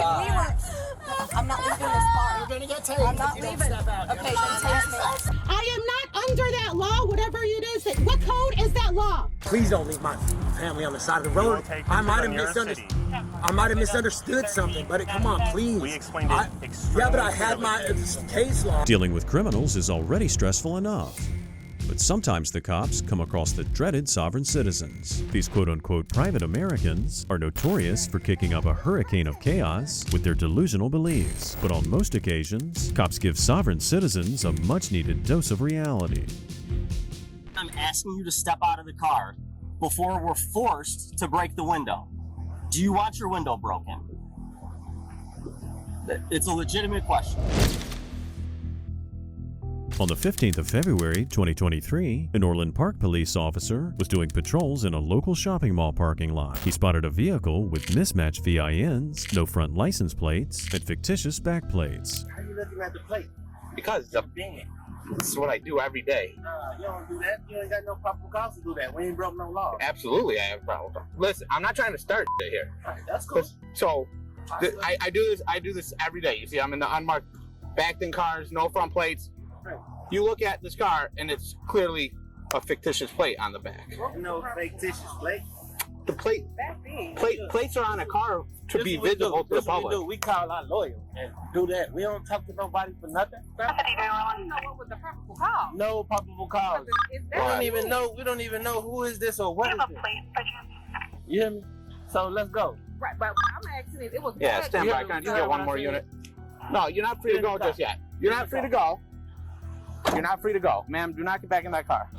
I'm not leaving this car. You're gonna get tased. I'm not leaving. Step out. Okay, then tase me. I am not under that law, whatever it is. What code is that law? Please don't leave my family on the side of the road. I might have misunderstood something, but come on, please. We explained it extremely Yeah, but I had my case law. Dealing with criminals is already stressful enough. But sometimes the cops come across the dreaded sovereign citizens. These quote-unquote private Americans are notorious for kicking up a hurricane of chaos with their delusional beliefs. But on most occasions, cops give sovereign citizens a much-needed dose of reality. I'm asking you to step out of the car before we're forced to break the window. Do you want your window broken? It's a legitimate question. On the 15th of February, 2023, an Orland Park police officer was doing patrols in a local shopping mall parking lot. He spotted a vehicle with mismatched VINs, no front license plates, and fictitious back plates. How are you looking at the plate? Because it's a this is what I do every day. You don't do that. You ain't got no proper cause to do that. We ain't broke no law. Absolutely, I have a problem. Listen, I'm not trying to start shit here. Right, that's cool. So, I do this every day. You see, I'm in the unmarked, backed-in cars, no front plates. Right. You look at this car, and it's clearly a fictitious plate on the back. No fictitious plate. The plates are on a car to be visible to the public. We call our lawyer and do that. We don't talk to nobody for nothing. You know what was the probable cause? No probable cause. We don't even know who is this or what is this. You hear me? So let's go. Right, but I'm asking if it was. Yeah, stand by. Can I just get one more unit? No, you're not free to go just yet. You're not free to go. You're not free to go. Ma'am, do not get back in that car.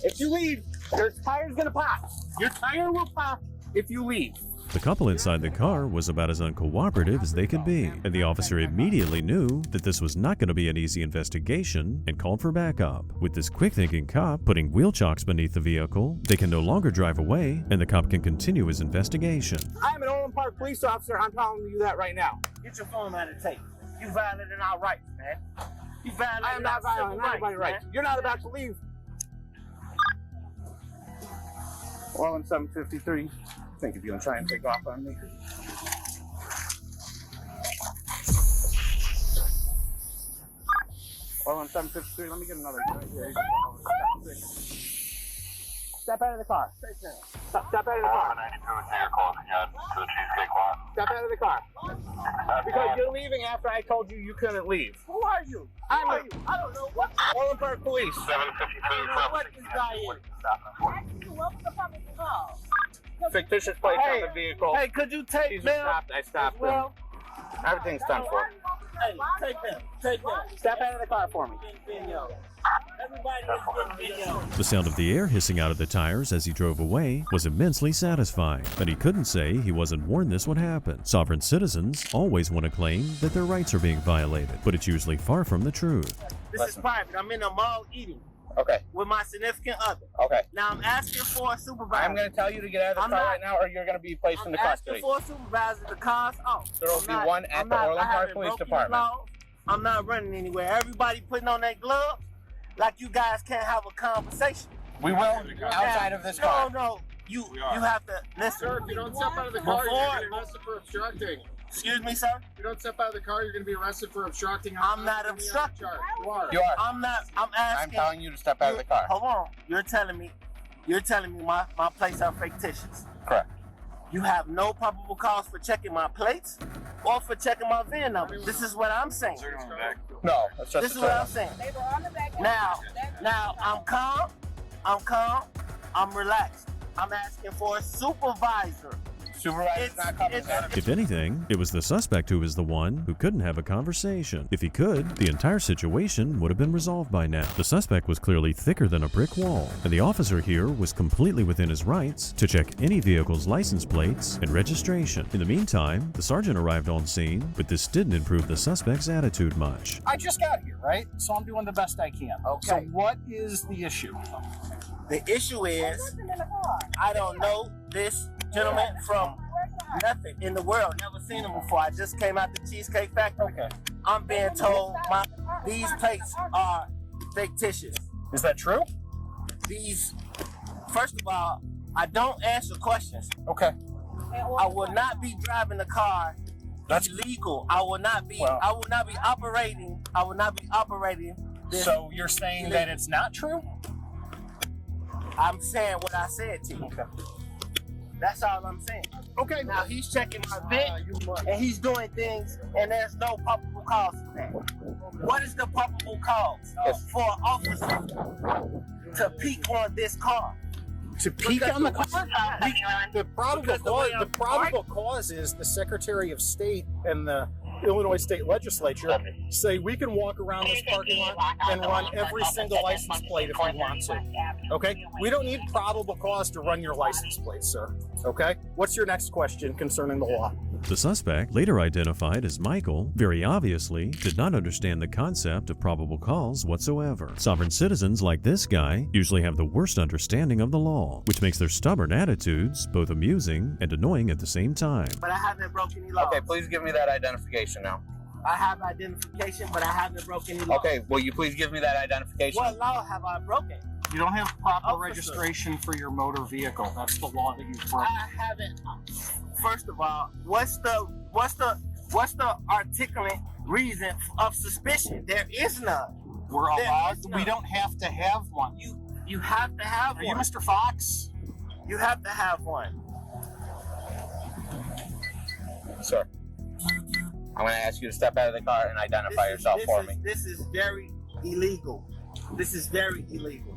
If you leave, your tire's gonna pop. Your tire will pop if you leave. The couple inside the car was about as uncooperative as they could be, and the officer immediately knew that this was not going to be an easy investigation and called for backup. With this quick-thinking cop putting wheel chocks beneath the vehicle, they can no longer drive away, and the cop can continue his investigation. I'm an Orland Park police officer. I'm telling you that right now. Get your phone out of tape. You violating our rights, man. You violating I am not violating anybody's rights. You're not about to leave. Orland 753. I think if you're gonna try and take off on me. Orland 753. Let me get another. Step out of the car. Step out of the car. Step out of the car. Because you're leaving after I told you couldn't leave. Who are you? I don't know what. Orland Park Police. 753. I don't know what this guy is. What was the probable cause? Fictitious plates on the vehicle. Hey, could you take them? I stopped them. Everything's done for. Hey, take them. Take them. Step out of the car for me. Everybody is getting video. The sound of the air hissing out of the tires as he drove away was immensely satisfying, and he couldn't say he wasn't warned this would happen. Sovereign citizens always want to claim that their rights are being violated, but it's usually far from the truth. This is private. I'm in a mall eating. Okay. With my significant other. Okay. Now I'm asking for a supervisor. I'm going to tell you to get out of the car right now, or you're going to be placed in the custody. I'm asking for a supervisor. The car's off. There will be one at the Orland Park Police Department. I'm not running anywhere. Everybody putting on their gloves like you guys can't have a conversation. We will outside of this car. No. You have to listen. Sir, if you don't step out of the car, you're going to be arrested for obstructing. Excuse me, sir? If you don't step out of the car, you're going to be arrested for obstructing. I'm not obstructing. You are. You are. I'm not. I'm asking. I'm telling you to step out of the car. Hold on. You're telling me my plates are fictitious. Correct. You have no probable cause for checking my plates or for checking my VIN number. This is what I'm saying. No, that's just this is what I'm saying. Now, I'm calm. I'm relaxed. I'm asking for a supervisor. Supervisor's not coming in. If anything, it was the suspect who was the one who couldn't have a conversation. If he could, the entire situation would have been resolved by now. The suspect was clearly thicker than a brick wall, and the officer here was completely within his rights to check any vehicle's license plates and registration. In the meantime, the sergeant arrived on scene, but this didn't improve the suspect's attitude much. I just got here, right? So I'm doing the best I can. Okay. So what is the issue? The issue is, I don't know this gentleman from nothing in the world. Never seen him before. I just came out the Cheesecake Factory. Okay. I'm being told these plates are fictitious. Is that true? These First of all, I don't answer questions. Okay. I will not be driving the car. That's illegal. I will not be. Well- I will not be operating. I will not be operating. This. So you're saying that it's not true? I'm saying what I said to you. Okay. That's all I'm saying. Okay. Now he's checking my vent and he's doing things, and there's no probable cause for that. What is the probable cause for an officer to peek on this car? To peek on the car? The Because the way I'm probable cause is the Secretary of State and the Illinois State Legislature say we can walk around this parking lot and run every single license plate if we want to. Okay? We don't need probable cause to run your license plate, sir. Okay? What's your next question concerning the law? The suspect, later identified as Michael, very obviously did not understand the concept of probable cause whatsoever. Sovereign citizens like this guy usually have the worst understanding of the law, which makes their stubborn attitudes both amusing and annoying at the same time. But I haven't broken any laws. Okay, please give me that identification now. I have identification, but I haven't broken any laws. Okay, will you please give me that identification? What law have I broken? You don't have proper Officer. registration for your motor vehicle. That's the law that you've broken. I haven't. First of all, what's the articulate reason of suspicion? There is none. We're There allowed. is We none. don't have to have one. You have to have Are you one. Mr. Fox? You have to have one. Sir, I'm going to ask you to step out of the car and identify yourself for me. This is very illegal. This is very illegal.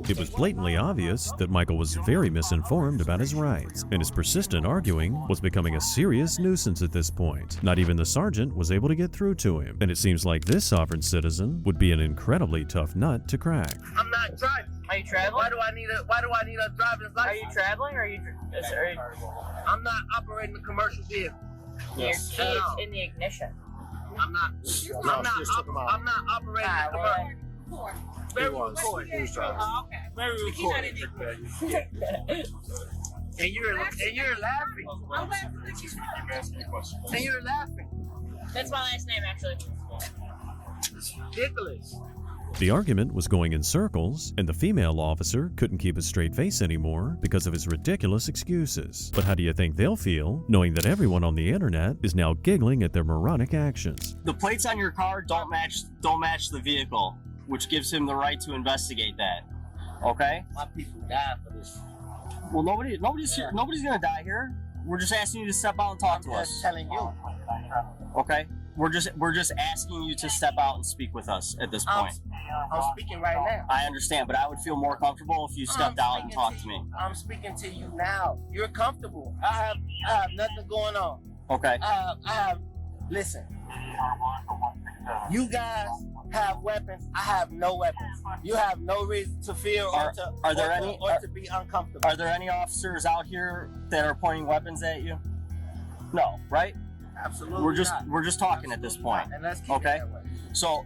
It was blatantly obvious that Michael was very misinformed about his rights, and his persistent arguing was becoming a serious nuisance at this point. Not even the sergeant was able to get through to him, and it seems like this sovereign citizen would be an incredibly tough nut to crack. I'm not driving. Are you traveling? Why do I need a driver's license? Are you traveling or are you? I'm not operating a commercial vehicle. Your Yes. key is in the ignition. I'm not. I'm not operating a commercial. Very recorded. Very recorded. And you're laughing. And you're laughing. That's my last name, actually. It's ridiculous. The argument was going in circles, and the female officer couldn't keep a straight face anymore because of his ridiculous excuses. But how do you think they'll feel, knowing that everyone on the internet is now giggling at their moronic actions? The plates on your car don't match the vehicle, which gives him the right to investigate that. Okay? My people die for this. Well, nobody's gonna die here. We're just asking you to step out and talk to I'm us. just telling you. Okay? We're just asking you to step out and speak with us at this point. I'm speaking right now. I understand, but I would feel more comfortable if you stepped out and talked to me. I'm speaking to you now. You're comfortable. I have nothing going on. Okay. Listen. You guys have weapons. I have no weapons. You have no reason to fear or to be uncomfortable. Are there any officers out here that are pointing weapons at you? No, right? Absolutely. We're just talking at this point. And let's keep Okay. it that way. So,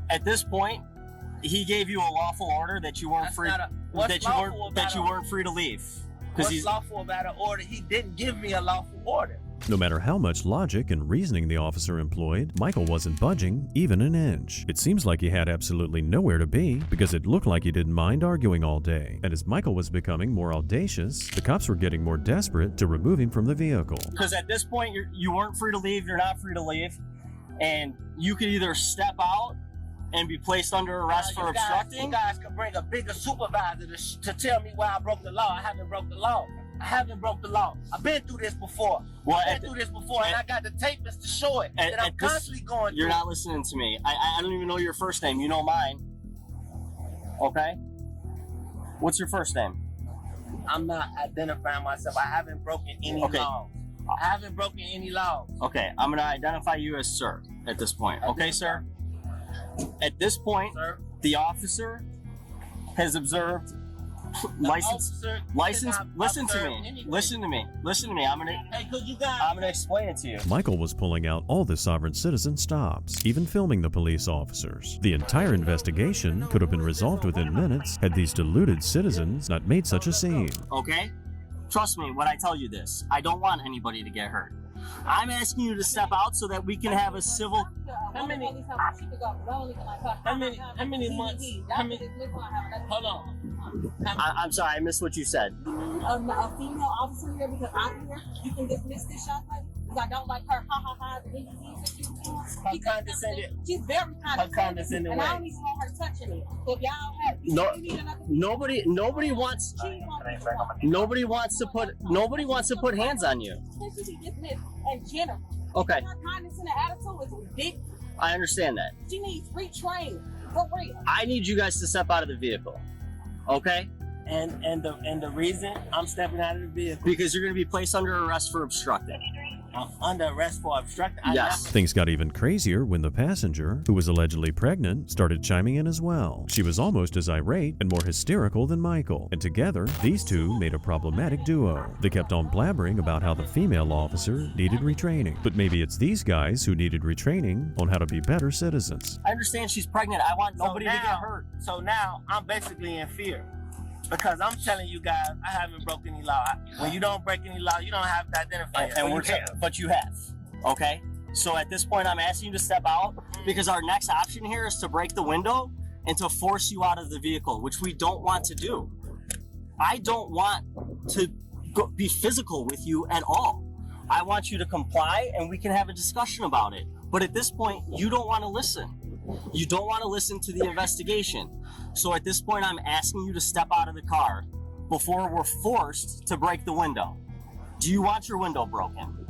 at this point, he gave you a lawful order that you weren't That's free not a- what's that you weren't free to leave because What's lawful about an order? He didn't give me a lawful order. No matter how much logic and reasoning the officer employed, Michael wasn't budging even an inch. It seems like he had absolutely nowhere to be because it looked like he didn't mind arguing all day. And as Michael was becoming more audacious, the cops were getting more desperate to remove him from the vehicle. Because at this point you weren't free to leave, you're not free to leave, and you could either step out and be placed under arrest for obstructing. You guys could bring a bigger supervisor to tell me why I broke the law. I haven't broke the law. I haven't broke the law. I've been through this before. And I got the tapes to show it. And I'm constantly going through. You're not listening to me. I don't even know your first name. You know mine. Okay? What's your first name? I'm not identifying myself. I haven't broken any laws. I haven't broken any laws. Okay, I'm gonna identify you as sir at this point. Okay, sir? At this point, Sir? the officer has observed license. Listen to me. Hey, could you guys? I'm gonna explain it to you. Michael was pulling out all the sovereign citizen stops, even filming the police officers. The entire investigation could have been resolved within minutes had these deluded citizens not made such a scene. Okay? Trust me when I tell you this. I don't want anybody to get hurt. I'm asking you to step out so that we can have a civil. How many months? Hold on. I'm sorry, I missed what you said. You need a female officer here because I'm here. You can dismiss this shot like because I don't like her ha ha ha. Her condescending. She's very condescending. And I don't even want her touching me. So if y'all have Nobody wants to put hands on you. She be dismissed in general. Okay. Her condescending attitude is ridiculous. I understand that. She needs retraining. For real. I need you guys to step out of the vehicle. Okay? And the reason I'm stepping out of the vehicle Because you're going to be placed under arrest for obstructing. I'm under arrest for obstructing. Yes. Things got even crazier when the passenger, who was allegedly pregnant, started chiming in as well. She was almost as irate and more hysterical than Michael, and together, these two made a problematic duo. They kept on blabbering about how the female officer needed retraining, but maybe it's these guys who needed retraining on how to be better citizens. I understand she's pregnant. I want nobody to get hurt. So now I'm basically in fear. Because I'm telling you guys, I haven't broken any law. When you don't break any law, you don't have to identify it. But you have. Okay? So at this point, I'm asking you to step out because our next option here is to break the window and to force you out of the vehicle, which we don't want to do. I don't want to be physical with you at all. I want you to comply and we can have a discussion about it. But at this point, you don't want to listen. You don't want to listen to the investigation. So at this point, I'm asking you to step out of the car before we're forced to break the window. Do you want your window broken?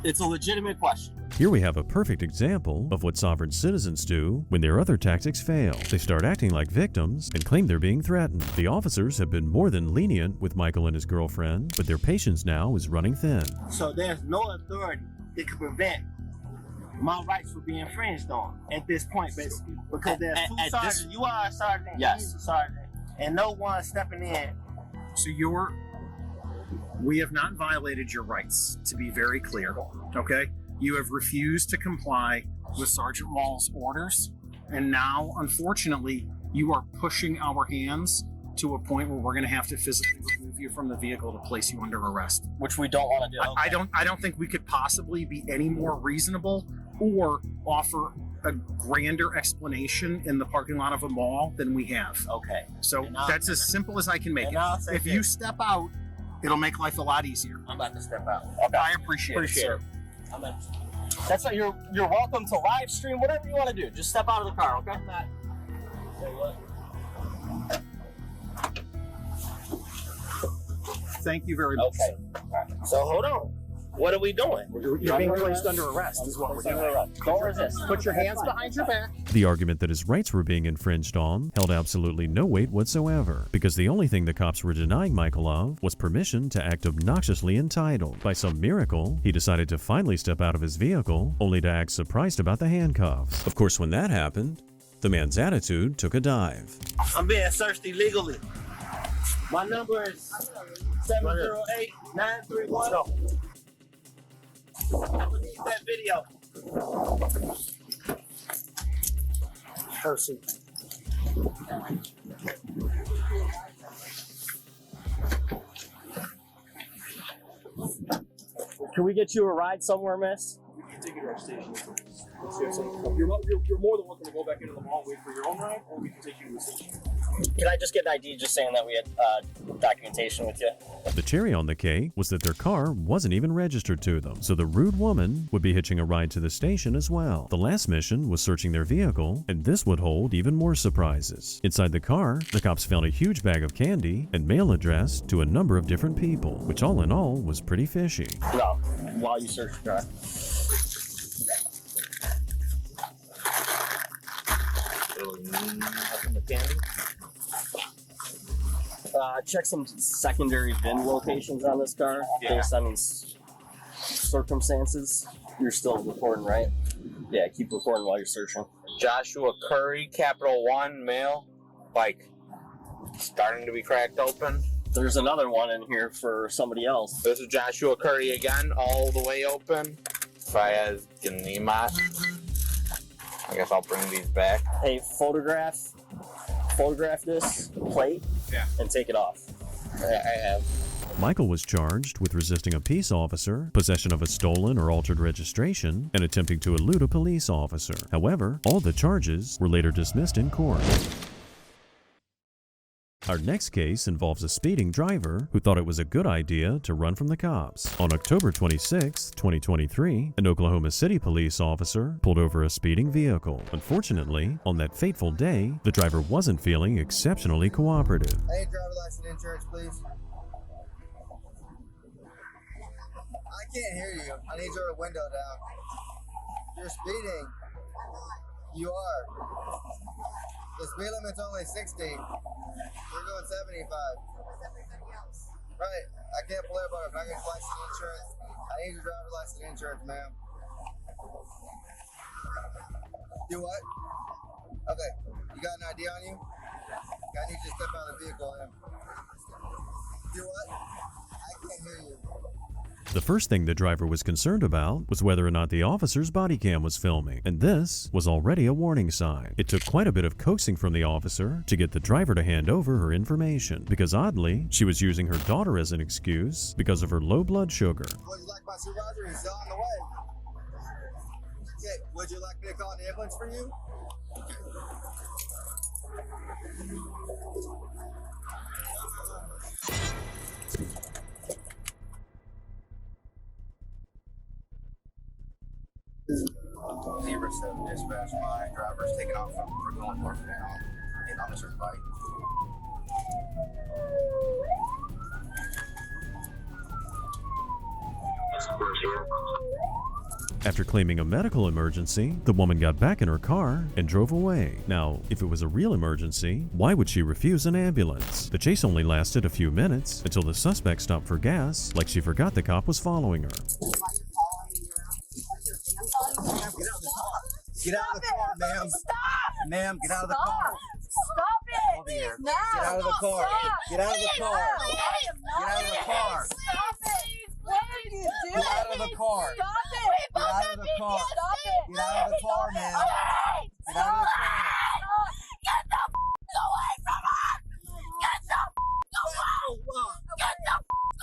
It's a legitimate question. Here we have a perfect example of what sovereign citizens do when their other tactics fail. They start acting like victims and claim they're being threatened. The officers have been more than lenient with Michael and his girlfriend, but their patience now is running thin. So there's no authority that can prevent my rights from being infringed on at this point, basically. Because there's two sergeants. You are a sergeant. Yes. He's a sergeant. And no one stepping in. So we have not violated your rights, to be very clear, okay? You have refused to comply with Sergeant Wall's orders, and now, unfortunately, you are pushing our hands to a point where we're going to have to physically remove you from the vehicle to place you under arrest. Which we don't want to do. I don't think we could possibly be any more reasonable or offer a grander explanation in the parking lot of a mall than we have. Okay. So that's as simple as I can make it. If you step out, it'll make life a lot easier. I'm about to step out. Okay. I appreciate it, sir. That's what you're welcome to live stream, whatever you want to do. Just step out of the car, okay? Thank you very much. Okay. So hold on. What are we doing? You're being placed under arrest is what we're doing. Don't resist. Put your hands behind your back. The argument that his rights were being infringed on held absolutely no weight whatsoever, because the only thing the cops were denying Michael of was permission to act obnoxiously entitled. By some miracle, he decided to finally step out of his vehicle, only to act surprised about the handcuffs. Of course, when that happened, the man's attitude took a dive. I'm being searched illegally. My number is 708-931. I need that video. Percy. Can we get you a ride somewhere, miss? We can take you to our station. You're more than welcome to go back into the mall and wait for your own ride, or we can take you to the station. Can I just get an ID just saying that we had documentation with you? The cherry on the cake was that their car wasn't even registered to them, so the rude woman would be hitching a ride to the station as well. The last mission was searching their vehicle, and this would hold even more surprises. Inside the car, the cops found a huge bag of candy and mail addressed to a number of different people, which all in all was pretty fishy. No, while you search the car. Check some secondary VIN locations on this car based on these circumstances. You're still recording, right? Yeah, keep recording while you're searching. Joshua Curry, capital 1, male, bike. Starting to be cracked open. There's another one in here for somebody else. This is Joshua Curry again, all the way open. Fayez Ganimat. I guess I'll bring these back. Hey, photograph this plate and take it off. I have. Michael was charged with resisting a peace officer, possession of a stolen or altered registration, and attempting to elude a police officer. However, all the charges were later dismissed in court. Our next case involves a speeding driver who thought it was a good idea to run from the cops. On October 26, 2023, an Oklahoma City police officer pulled over a speeding vehicle. Unfortunately, on that fateful day, the driver wasn't feeling exceptionally cooperative. I need driver license and insurance, please. I can't hear you. I need your window down. You're speeding. You are. The speed limit's only 60. You're going 75. Right. I can't pull everybody. I'm not getting license and insurance. I need your driver license and insurance, ma'am. Do what? Okay. You got an ID on you? I need you to step out of the vehicle then. Do what? I can't hear you. The first thing the driver was concerned about was whether or not the officer's body cam was filming, and this was already a warning sign. It took quite a bit of coaxing from the officer to get the driver to hand over her information, because oddly, she was using her daughter as an excuse because of her low blood sugar. Would you like my supervisor? He's still on the way. Okay, would you like me to call an ambulance for you? Zebra 7 dispatch, my driver's taking off from going north now. Getting on Mr. Bike. After claiming a medical emergency, the woman got back in her car and drove away. Now, if it was a real emergency, why would she refuse an ambulance? The chase only lasted a few minutes until the suspect stopped for gas, like she forgot the cop was following her. Get out of the car, ma'am. Stop! Ma'am, get out of the car. Stop it! Over here. No! Get out of the car. Get out of the car. I am not. Get out of the car. Stop it! What are you doing? Get out of the car. Stop it! Get out of the car. Stop it! Get out of the car, ma'am. Get out of the car. Get the away from us! Get the away! Get the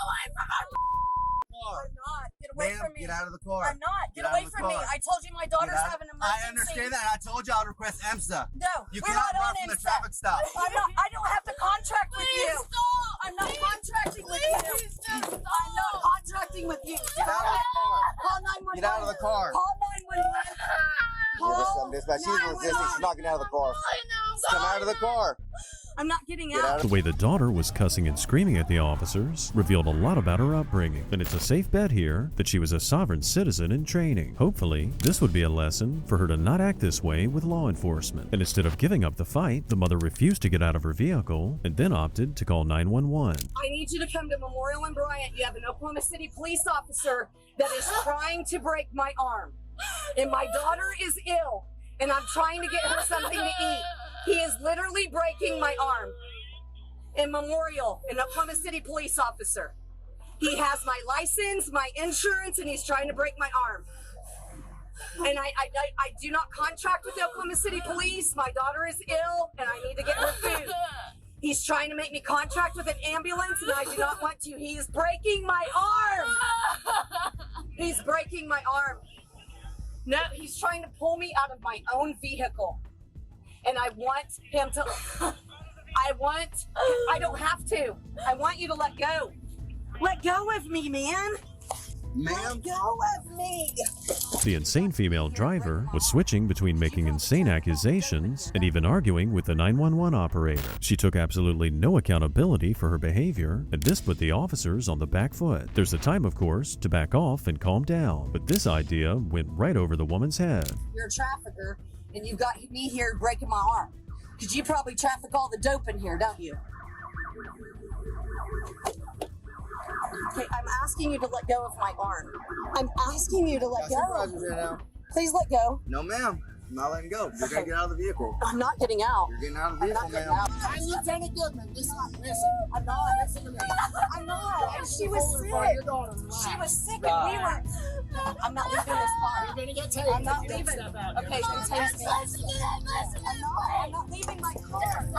away from us! I'm not. Get away Ma'am, from me. get out of the car. I'm not. Get Get out away of the from me. car. I told you my daughter's having an emergency. I understand that. I told you I'll request EMSA. No, You we're cannot not run on from the IMSA. traffic stop. I'm not. I don't have to contract with you. Stop. I'm not contracting with you. I'm not contracting with you. Get out of the car. Call 911. Get out of the car. Call 911. Zebra 7 dispatch. She's resisting. She's not getting out of the car. Come out of the car. I'm not getting Get out. out The way the daughter was cussing and screaming at the officers revealed a lot about her upbringing, and it's a safe bet here that she was a sovereign citizen in training. Hopefully, this would be a lesson for her to not act this way with law enforcement. And instead of giving up the fight, the mother refused to get out of her vehicle and then opted to call 911. I need you to come to Memorial and Bryant. You have an Oklahoma City police officer that is trying to break my arm. And my daughter is ill, and I'm trying to get her something to eat. He is literally breaking my arm. In Memorial, an Oklahoma City police officer. He has my license, my insurance, and he's trying to break my arm. And I do not contract with the Oklahoma City Police. My daughter is ill, and I need to get her food. He's trying to make me contract with an ambulance, and I do not want to. He is breaking my arm. He's breaking my arm. No, he's trying to pull me out of my own vehicle. And I want him to, I don't have to. I want you to let go. Let go of me, man. Ma'am? Let go of me. The insane female driver was switching between making insane accusations and even arguing with the 911 operator. She took absolutely no accountability for her behavior, and this put the officers on the back foot. There's a time, of course, to back off and calm down, but this idea went right over the woman's head. You're a trafficker, and you've got me here breaking my arm. Because you probably traffic all the dope in here, don't you? Okay, I'm asking you to let go of my arm. I'm asking you to let go. Supervisor's here now. Please let go. No, ma'am. I'm not letting go. You're going to get out of the vehicle. I'm not getting out. You're getting out of the I'm vehicle, not getting ma'am. out. I'm Lieutenant Goodman. Listen. I'm not. Listen to me. I'm not. She was sick. Your daughter. She was sick and we were. I'm not leaving this car. You're gonna get tased. I'm not if you don't leaving. step out. Okay, then tase me. I'm not leaving my car.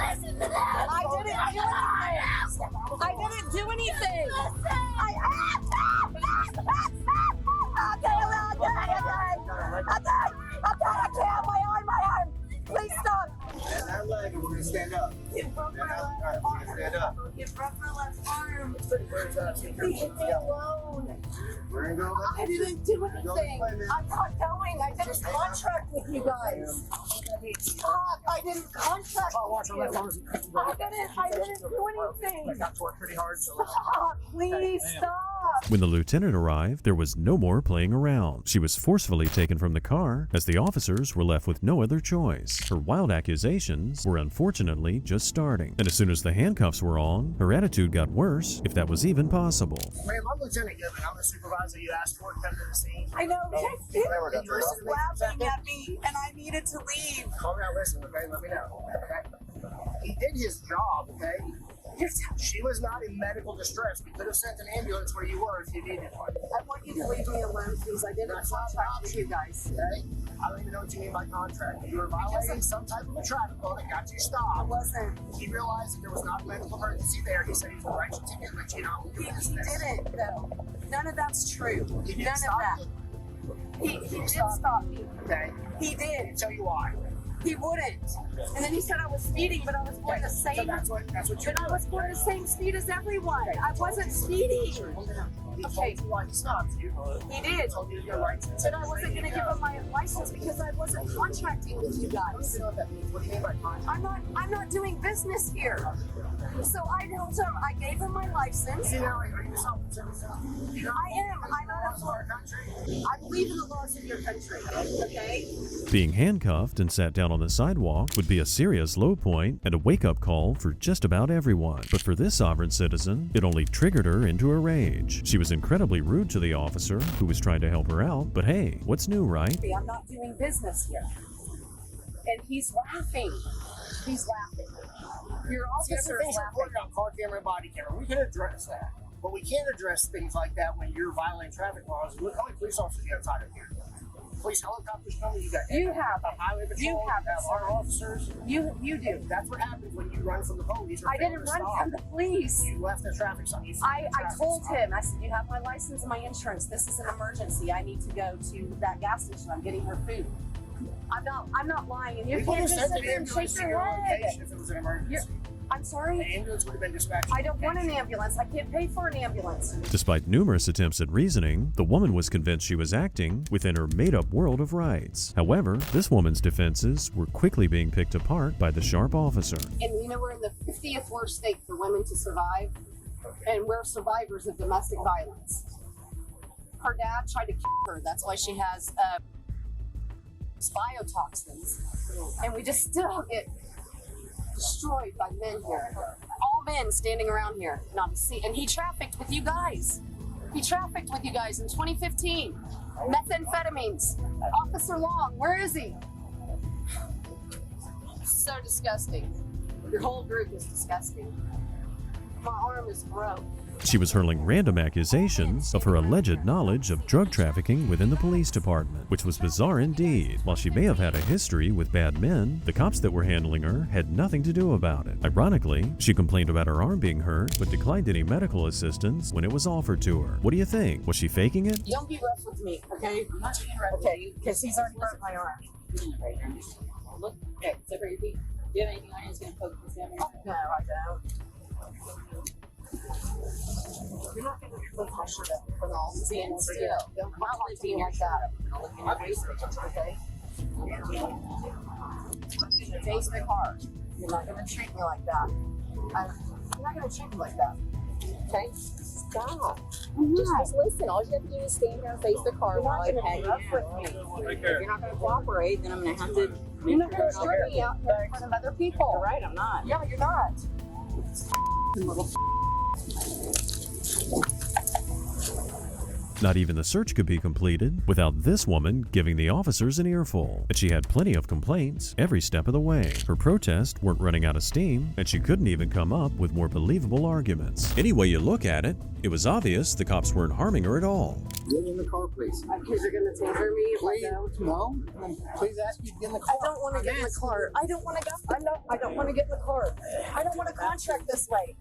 I didn't do anything. Okay, I can't. My arm. Please stop. That leg is to stand up. You broke my left Alright, arm. stand up. You broke my left arm. Leave me alone. We're gonna go. I didn't do anything. I'm not going. I didn't contract with you guys. Stop. I didn't contract with you. I didn't do anything. I got torqued pretty hard. So Stop. Please stop. When the lieutenant arrived, there was no more playing around. She was forcefully taken from the car as the officers were left with no other choice. Her wild accusations were unfortunately just starting, and as soon as the handcuffs were on, her attitude got worse, if that was even possible. ma'am, I'm Lieutenant Goodman. I'm the supervisor you asked for to come to the scene. I know. He You was listened to me for a laughing second? at me, and I needed to leave. Calm down, listen, okay? Let me know. Okay? He did his job, okay? She was not in medical distress. We could have sent an ambulance where you were if you needed one. I want you to leave me alone, please. I didn't contract with you guys. Okay? I don't even know what you mean by contract. You were violating some type of a traffic law that got you stopped. I wasn't. He realized that there was not a medical emergency there. He said he would write you a ticket and let you know. He didn't, though. None of that's true. He None didn't of stop that. you. He did stop me. Okay? He did. I'll tell you why. He wouldn't. And then he said I was speeding, but I was going the So same. that's what you're But I was going the same speed as everyone. I wasn't speeding. He Okay. told you why he stopped you. He did. Told you to get a license. But I wasn't going to give him my license because I wasn't contracting with you guys. You know what that means? What do you mean by contract? I'm not doing business here. So I told him, I gave him my license. You know, are you self-citizen? You know, I am. I'm not of our country. I believe in the laws of your country. Okay? Being handcuffed and sat down on the sidewalk would be a serious low point and a wake-up call for just about everyone. But for this sovereign citizen, it only triggered her into a rage. She was incredibly rude to the officer, who was trying to help her out, but hey, what's new, right? I'm not doing business here. And he's laughing. He's laughing. Your officer is Everything's laughing. recorded on car camera and body camera. We can address that. But we can't address things like that when you're violating traffic laws. Look how many police officers you have tied up here. Police helicopters coming, you got You have. a highway patrol, You have, our officers. You do. That's what happens when you run from the police. Or I didn't run from the police. You left the traffic sign. I told him, I said, you have my license and my insurance. This is an emergency. I need to go to that gas station. I'm getting her food. I'm not lying. And you We can't could have just sent sit an there and ambulance shake to your your head. location if it was an emergency. I'm The sorry. ambulance would have been dispatched. I don't want an ambulance. I can't pay for an ambulance. Despite numerous attempts at reasoning, the woman was convinced she was acting within her made-up world of rights. However, this woman's defenses were quickly being picked apart by the sharp officer. And you know, we're in the 50th worst state for women to survive, and we're survivors of domestic violence. Her dad tried to kill her. That's why she has biotoxins, and we just still get destroyed by men here. All men standing around here, not to see. And he trafficked with you guys. He trafficked with you guys in 2015. Methamphetamines. Officer Long, where is he? So disgusting. Your whole group is disgusting. My arm is broke. She was hurling random accusations of her alleged knowledge of drug trafficking within the police department, which was bizarre indeed. While she may have had a history with bad men, the cops that were handling her had nothing to do about it. Ironically, she complained about her arm being hurt, but declined any medical assistance when it was offered to her. What do you think? Was she faking it? Don't be rough with me, okay? I'm not being rough with you, because he's already broke my arm. Look, okay, so for your feet. Do you have anything on you that's going to poke this down? No, I don't. You're not going to put my shirt up for the all stand still. Don't talk to me like that. Okay? Face me hard. You're not going to treat me like that. You're not going to treat me like that. Okay? Stop. Just listen. All you have to do is stand here and face the car while I hang up with me. If you're not going to cooperate, then I'm going to have to. You're not going to strip me out here in front of other people. You're right, I'm not. Yeah, you're not. Little. Not even the search could be completed without this woman giving the officers an earful. And she had plenty of complaints every step of the way. Her protests weren't running out of steam, and she couldn't even come up with more believable arguments. Any way you look at it, it was obvious the cops weren't harming her at all. Get in the car, please. Because you're gonna taser me if Please, I don't. no. Please ask you to get in the car. I don't want to get in the car. I don't want to go. I don't want to get in the car. I don't want to contract this way.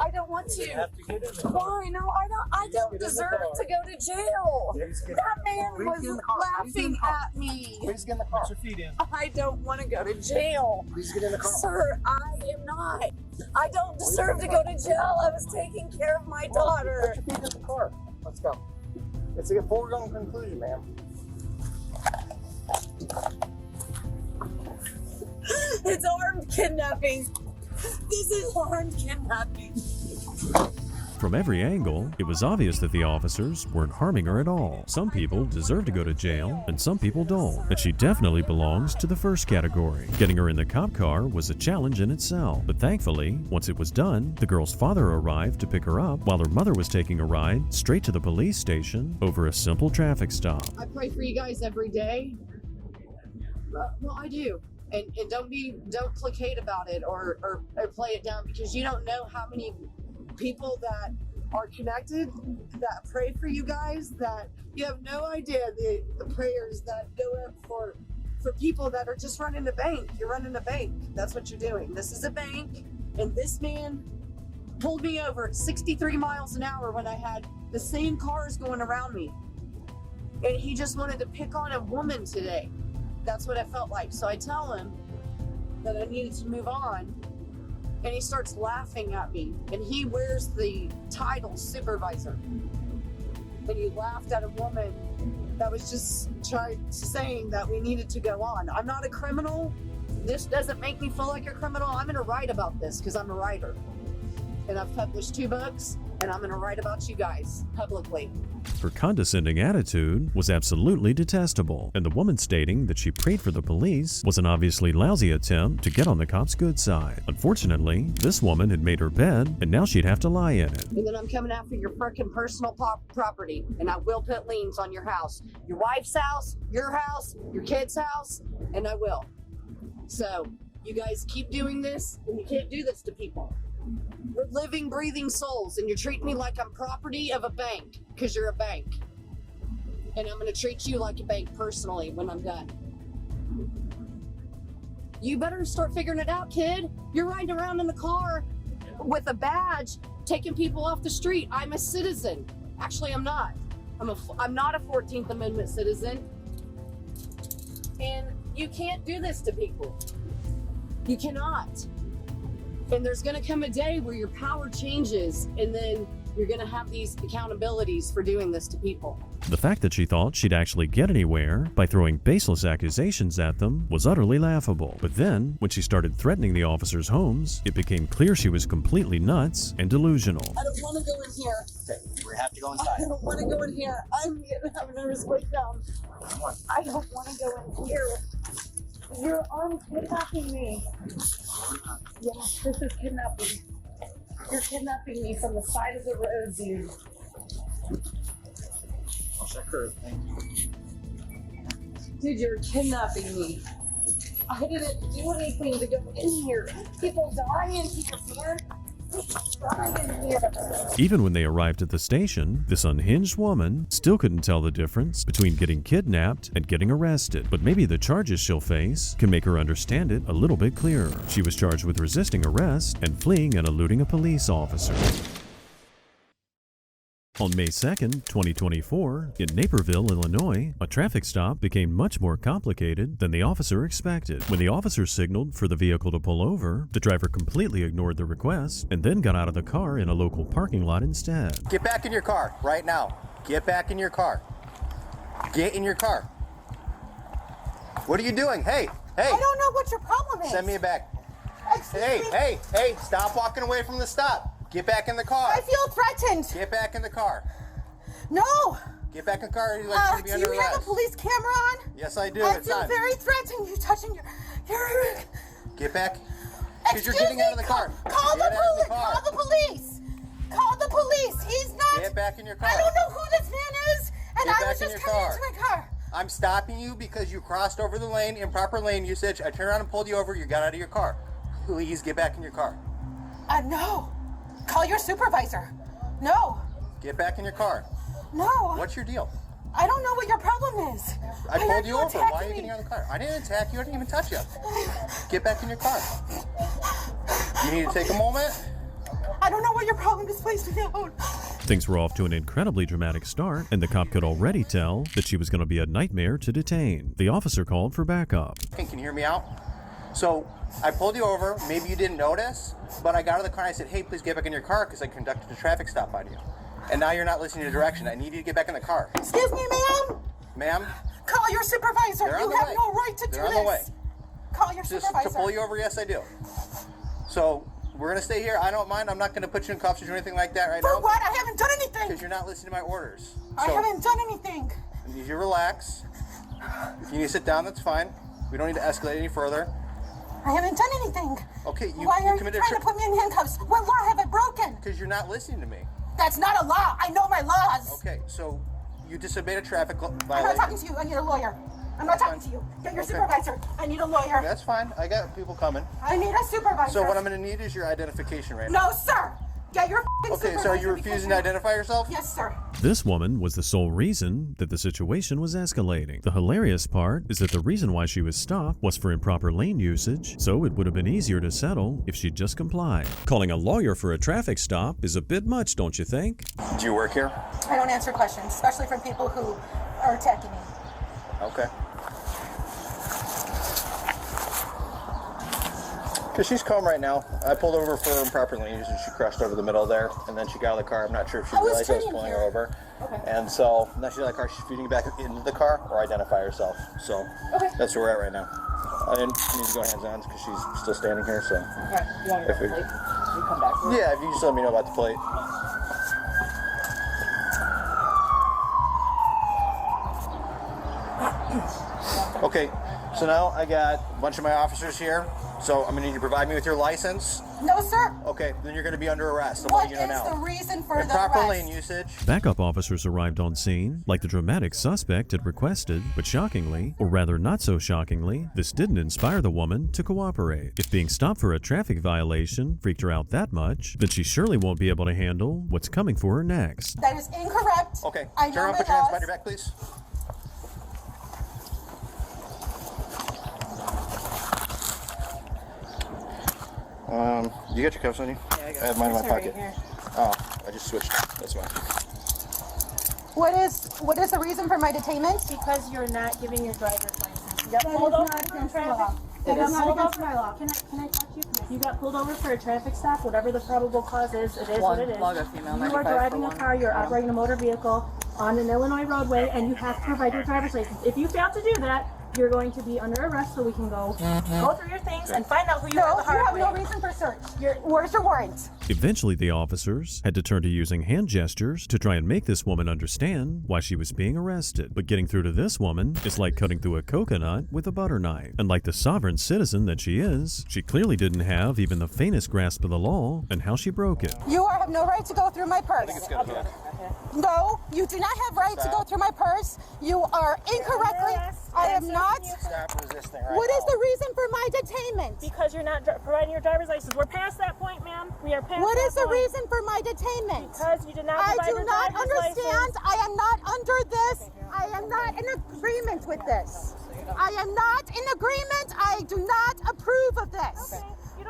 I don't want to. Why? No, I don't deserve to go to jail. That man was laughing at me. Please get in the car. Put your feet in. I don't want to go to jail. Please get in the car. Sir, I am not. I don't deserve to go to jail. I was taking care of my daughter. Put your feet in the car. Let's go. It's a foregone conclusion, ma'am. It's armed kidnapping. This is armed kidnapping. From every angle, it was obvious that the officers weren't harming her at all. Some people deserve to go to jail, and some people don't. And she definitely belongs to the first category. Getting her in the cop car was a challenge in itself. But thankfully, once it was done, the girl's father arrived to pick her up while her mother was taking a ride straight to the police station over a simple traffic stop. I pray for you guys every day. Well, I do. And don't placate about it or play it down, because you don't know how many people that are connected that pray for you guys, that you have no idea the prayers that go up for people that are just running a bank. You're running a bank. That's what you're doing. This is a bank, and this man pulled me over at 63 miles an hour when I had the same cars going around me. And he just wanted to pick on a woman today. That's what I felt like. So I tell him that I needed to move on, and he starts laughing at me, and he wears the title supervisor. And he laughed at a woman that was just saying that we needed to go on. I'm not a criminal. This doesn't make me feel like a criminal. I'm gonna write about this because I'm a writer. And I've published 2 books, and I'm gonna write about you guys publicly. Her condescending attitude was absolutely detestable, and the woman stating that she prayed for the police was an obviously lousy attempt to get on the cop's good side. Unfortunately, this woman had made her bed, and now she'd have to lie in it. And then I'm coming after your frickin' personal property, and I will put liens on your house. Your wife's house, your kid's house, and I will. So, you guys keep doing this, and you can't do this to people. We're living, breathing souls, and you're treating me like I'm property of a bank, because you're a bank. And I'm going to treat you like a bank personally when I'm done. You better start figuring it out, kid. You're riding around in the car with a badge, taking people off the street. I'm a citizen. Actually, I'm not. I'm not a 14th Amendment citizen. And you can't do this to people. You cannot. And there's going to come a day where your power changes, and then you're going to have these accountabilities for doing this to people. The fact that she thought she'd actually get anywhere by throwing baseless accusations at them was utterly laughable. But then, when she started threatening the officers' homes, it became clear she was completely nuts and delusional. I don't want to go in here. Okay, we have to go inside. I don't want to go in here. I'm going to have a nervous breakdown. I don't want to go in here. Your arm's kidnapping me. Yes, this is kidnapping. You're kidnapping me from the side of the road, dude. I'll check her. Dude, you're kidnapping me. I didn't do anything to go in here. People dying, people here. Even when they arrived at the station, this unhinged woman still couldn't tell the difference between getting kidnapped and getting arrested. But maybe the charges she'll face can make her understand it a little bit clearer. She was charged with resisting arrest and fleeing and eluding a police officer. On May 2nd, 2024, in Naperville, Illinois, a traffic stop became much more complicated than the officer expected. When the officer signaled for the vehicle to pull over, the driver completely ignored the request and then got out of the car in a local parking lot instead. Get back in your car right now. Get back in your car. Get in your car. What are you doing? Hey, hey. I don't know what your problem is. Send me back. Hey, stop walking away from the stop. Get back in the car. I feel threatened. Get back in the car. No. Get back in the car. You're like, be under do you arrest. have a police camera on? Yes, I do. I It's feel on. very threatened. You're touching your... Get back. Because you're getting out of the car. Call the Get out of police. the car. Call the police. Call the police. He's not... Get back in your car. I don't know who this man is, and Get I back was in just your coming car. into my car. I'm stopping you because you crossed over the lane, improper lane usage. I turned around and pulled you over. You got out of your car. Please get back in your car. No. Call your supervisor. No. Get back in your car. No. What's your deal? I don't know what your problem is. I pulled you over. Why are you me? getting out of the car? I didn't attack you. I didn't even touch you. Get back in your car. You need to take a moment. I don't know what your problem is. Please leave me alone. Things were off to an incredibly dramatic start, and the cop could already tell that she was going to be a nightmare to detain. The officer called for backup. Can you hear me out? So I pulled you over. Maybe you didn't notice, but I got out of the car and I said, hey, please get back in your car because I conducted a traffic stop on you. And now you're not listening to direction. I need you to get back in the car. Excuse me, ma'am. Ma'am? Call your supervisor. You have no right to do They're on this. the way. Call your supervisor. To pull you over, yes, I do. So we're going to stay here. I don't mind. I'm not going to put you in cuffs or do anything like that right now. For what? I haven't done anything. Because you're not listening to my orders. I haven't done anything. I need you to relax. If you need to sit down, that's fine. We don't need to escalate any further. I haven't done anything. Okay, Why are you trying to put me in handcuffs? What law have I broken? Because you're not listening to me. That's not a law. I know my laws. Okay, so you disobeyed a traffic violation. I'm not talking to you. I need a lawyer. I'm not talking to you. Get your supervisor. I need a lawyer. That's fine. I got people coming. I need a supervisor. So what I'm going to need is your identification right now. No, sir. Get your Okay, so are you refusing to identify yourself? Yes, sir. This woman was the sole reason that the situation was escalating. The hilarious part is that the reason why she was stopped was for improper lane usage, so it would have been easier to settle if she'd just complied. Calling a lawyer for a traffic stop is a bit much, don't you think? Do you work here? I don't answer questions, especially from people who are attacking me. Okay. Because she's calm right now. I pulled over for improper lane usage. She crashed over the middle there, and then she got out of the car. I'm not sure if she realized I was pulling her over. Okay. And so now she's out of the car. She's feeding back into the car or identify herself. So that's where we're at right now. I didn't need to go hands-on because she's still standing here. So Okay. You want if me to plate? You come back to it? yeah, if you just let me know about the plate. Okay, so now I got a bunch of my officers here. So I'm gonna need you to provide me with your license. No, sir. Okay, then you're gonna be under arrest. I'm What letting you know is now. the reason for the Improper arrest? lane usage. Backup officers arrived on scene, like the dramatic suspect had requested, but shockingly, or rather not so shockingly, this didn't inspire the woman to cooperate. If being stopped for a traffic violation freaked her out that much, then she surely won't be able to handle what's coming for her next. That is incorrect. Okay, I turn know around, my put your hands laws. behind your back, please. You got your cuffs on you? Yeah, I got I have mine in my It's right pocket. here. Oh, I just switched. That's fine. What is the reason for my detainment? Because you're not giving your driver's license. You got That pulled is over not for a against the traffic. law. You It got is not pulled against over- my law. Can I talk to you? You got pulled over for a traffic stop, whatever the probable cause is, it is what it is. Log a female, You are 95 driving for a one. car, you're operating a motor vehicle on an Illinois roadway, and you have to provide your driver's license. If you fail to do that, you're going to be under arrest, so we can go through your things and find out who you are No, the you hard have way. no reason for search. Where's your warrant? Eventually, the officers had to turn to using hand gestures to try and make this woman understand why she was being arrested. But getting through to this woman is like cutting through a coconut with a butter knife. And like the sovereign citizen that she is, she clearly didn't have even the faintest grasp of the law and how she broke it. You have no right to go through my purse. No, you do not have right to go through my purse. You are incorrectly. I am not. Stop resisting right What now. is the reason for my detainment? Because you're not providing your driver's license. We're past that point, ma'am. We are past What that is the point. reason for my detainment? Because you did not I provide do your not driver's understand. license. I am not under this. I am not in agreement with this. I am not in agreement. I do not approve of this.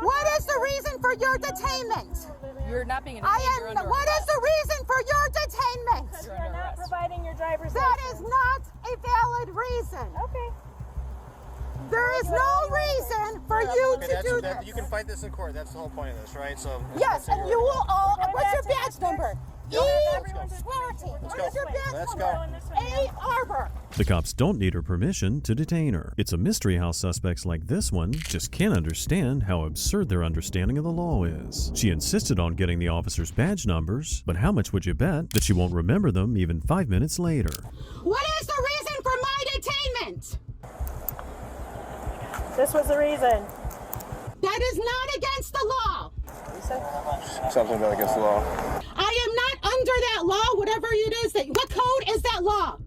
What is the reason for your detainment? You're not being I detained. You're am. under What is the reason for your detainment? Because you're not providing your driver's That license. is not a valid reason. Okay. There is no reason for you Okay, to do that, this. you can fight this in court. That's the whole point of this, right? So Yes, and you will all. What's your badge number? Go. Swearty. What go. is your badge Let's number? A. Arbor. The cops don't need her permission to detain her. It's a mystery how suspects like this one just can't understand how absurd their understanding of the law is. She insisted on getting the officers' badge numbers, but how much would you bet that she won't remember them even 5 minutes later? What is the reason for my detainment? This was the reason. That is not against the law. something that against the law. I am not under that law, whatever it is. What code is that law?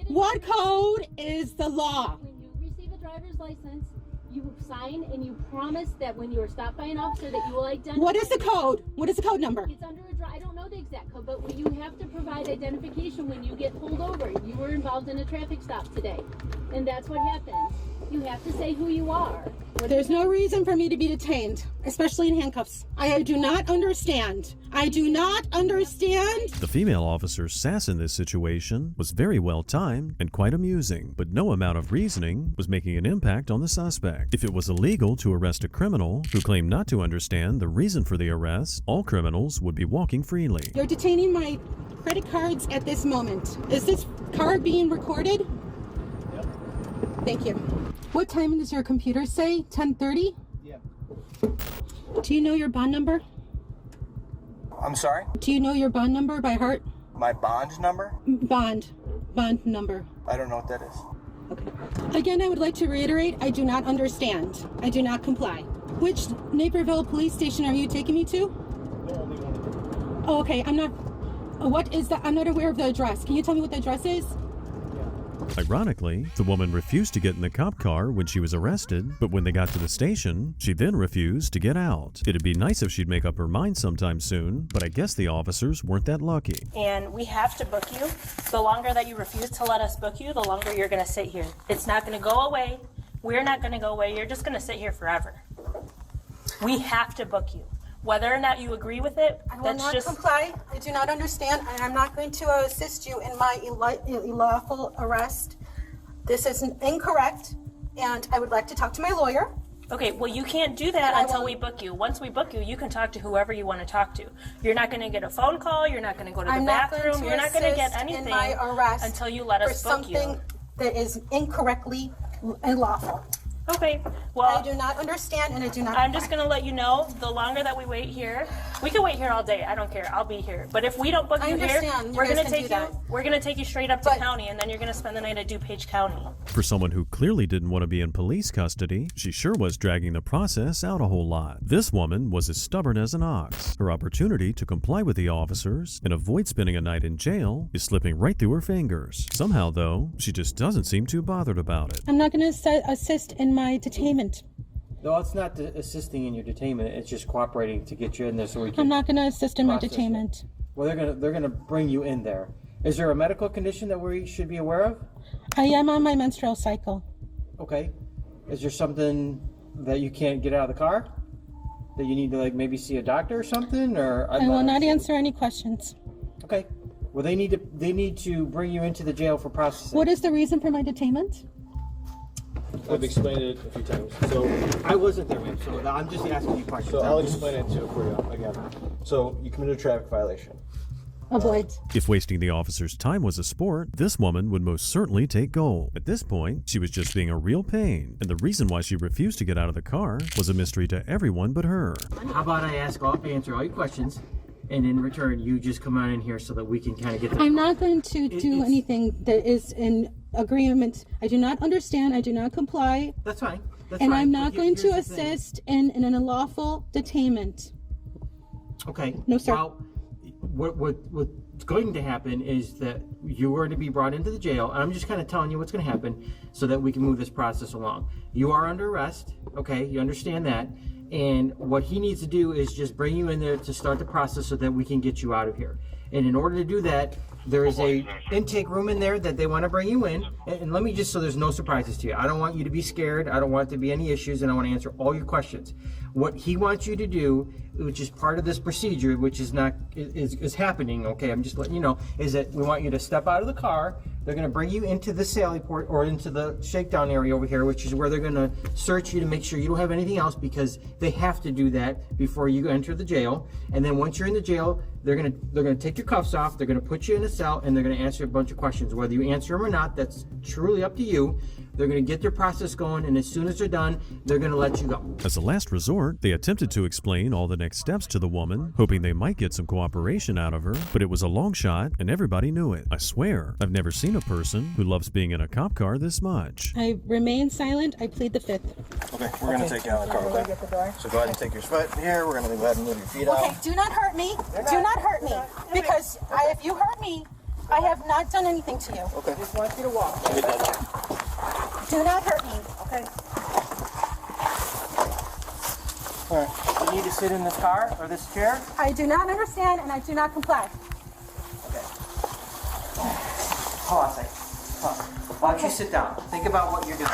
What code is the law? When you receive a driver's license, you sign and you promise that when you are stopped by an officer that you will identify. What is the code? What is the code number? It's under I don't know know the exact code, but you have to provide identification when you get pulled over. You were involved in a traffic stop today, and that's what happens. You have to say who you are. There's no reason for me to be detained, especially in handcuffs. I do not understand. I do not understand. The female officer's sass in this situation was very well timed and quite amusing, but no amount of reasoning was making an impact on the suspect. If it was illegal to arrest a criminal who claimed not to understand the reason for the arrest, all criminals would be walking freely. You're detaining my credit cards at this moment. Is this card being recorded? Yep. Thank you. What time does your computer say? 10:30? Yeah. Do you know your bond number? I'm sorry? Do you know your bond number by heart? My bond number? Bond number. I don't know what that is. Okay. Again, I would like to reiterate, I do not understand. I do not comply. Which Naperville police station are you taking me to? Oh, okay. I'm not aware of the address. Can you tell me what the address is? Ironically, the woman refused to get in the cop car when she was arrested, but when they got to the station, she then refused to get out. It'd be nice if she'd make up her mind sometime soon, but I guess the officers weren't that lucky. And we have to book you. The longer that you refuse to let us book you, the longer you're going to sit here. It's not going to go away. We're not going to go away. You're just going to sit here forever. We have to book you. Whether or not you agree with it, I will not comply. I do not understand, and I'm not going to assist you in my lawful arrest. This is incorrect, and I would like to talk to my lawyer. Okay, well, you can't do that until we book you. Once we book you, you can talk to whoever you want to talk to. You're not going to get a phone call. You're not going to go to the bathroom. You're not going to get anything in my arrest until you let us book you. For something that is incorrectly unlawful. Okay, well, I do not understand, and I do not. I'm just going to let you know, the longer that we wait here, we can wait here all day. I don't care. I'll be here. But if we don't book you here, we're going to take you straight up to county, and then you're going to spend the night at DuPage County. For someone who clearly didn't want to be in police custody, she sure was dragging the process out a whole lot. This woman was as stubborn as an ox. Her opportunity to comply with the officers and avoid spending a night in jail is slipping right through her fingers. Somehow, though, she just doesn't seem too bothered about it. I'm not going to assist in my detainment. No, it's not assisting in your detainment. It's just cooperating to get you in there so we can. I'm not going to assist in my detainment. Well, they're gonna bring you in there. Is there a medical condition that we should be aware of? I am on my menstrual cycle. Okay. Is there something that you can't get out of the car? That you need to maybe see a doctor or something? Or I will not answer any questions. Okay. Well, they need to bring you into the jail for processing. What is the reason for my detainment? I've explained it a few times. So I wasn't there, ma'am, so I'm just asking you questions. So I'll explain it too for you again. So you committed a traffic violation. Avoid. If wasting the officer's time was a sport, this woman would most certainly take gold. At this point, she was just being a real pain, and the reason why she refused to get out of the car was a mystery to everyone but her. How about I answer all your questions, and in return, you just come on in here so that we can kind of get the... I'm not going to do anything that is in agreement. I do not understand. I do not comply. That's fine. And I'm not going to assist in an unlawful detainment. Okay. No, sir. Well, what's going to happen is that you are to be brought into the jail. I'm just kind of telling you what's going to happen so that we can move this process along. You are under arrest. Okay, you understand that. And what he needs to do is just bring you in there to start the process so that we can get you out of here. And in order to do that, there is a intake room in there that they want to bring you in. And let me just, so there's no surprises to you. I don't want you to be scared. I don't want there to be any issues, and I want to answer all your questions. What he wants you to do, which is part of this procedure, which is happening, okay, I'm just letting you know, is that we want you to step out of the car. They're going to bring you into the sally port or into the shakedown area over here, which is where they're going to search you to make sure you don't have anything else, because they have to do that before you enter the jail. And then once you're in the jail, they're going to take your cuffs off, they're going to put you in a cell, and they're going to answer a bunch of questions. Whether you answer them or not, that's truly up to you. They're going to get their process going, and as soon as they're done, they're going to let you go. As a last resort, they attempted to explain all the next steps to the woman, hoping they might get some cooperation out of her, but it was a long shot, and everybody knew it. I swear, I've never seen a person who loves being in a cop car this much. I remain silent. I plead the fifth. Okay, we're going to take you out of the car, okay? So go ahead and take your sweat in here. We're going to go ahead and move your feet out. Okay, do not hurt me. Do not hurt me. Because if you hurt me, I have not done anything to you. Okay. I just want you to walk. Do not hurt me. Okay. All right. You need to sit in this car or this chair. I do not understand and I do not comply. Hold on a second. Hold on. Why don't you sit down? Think about what you're doing.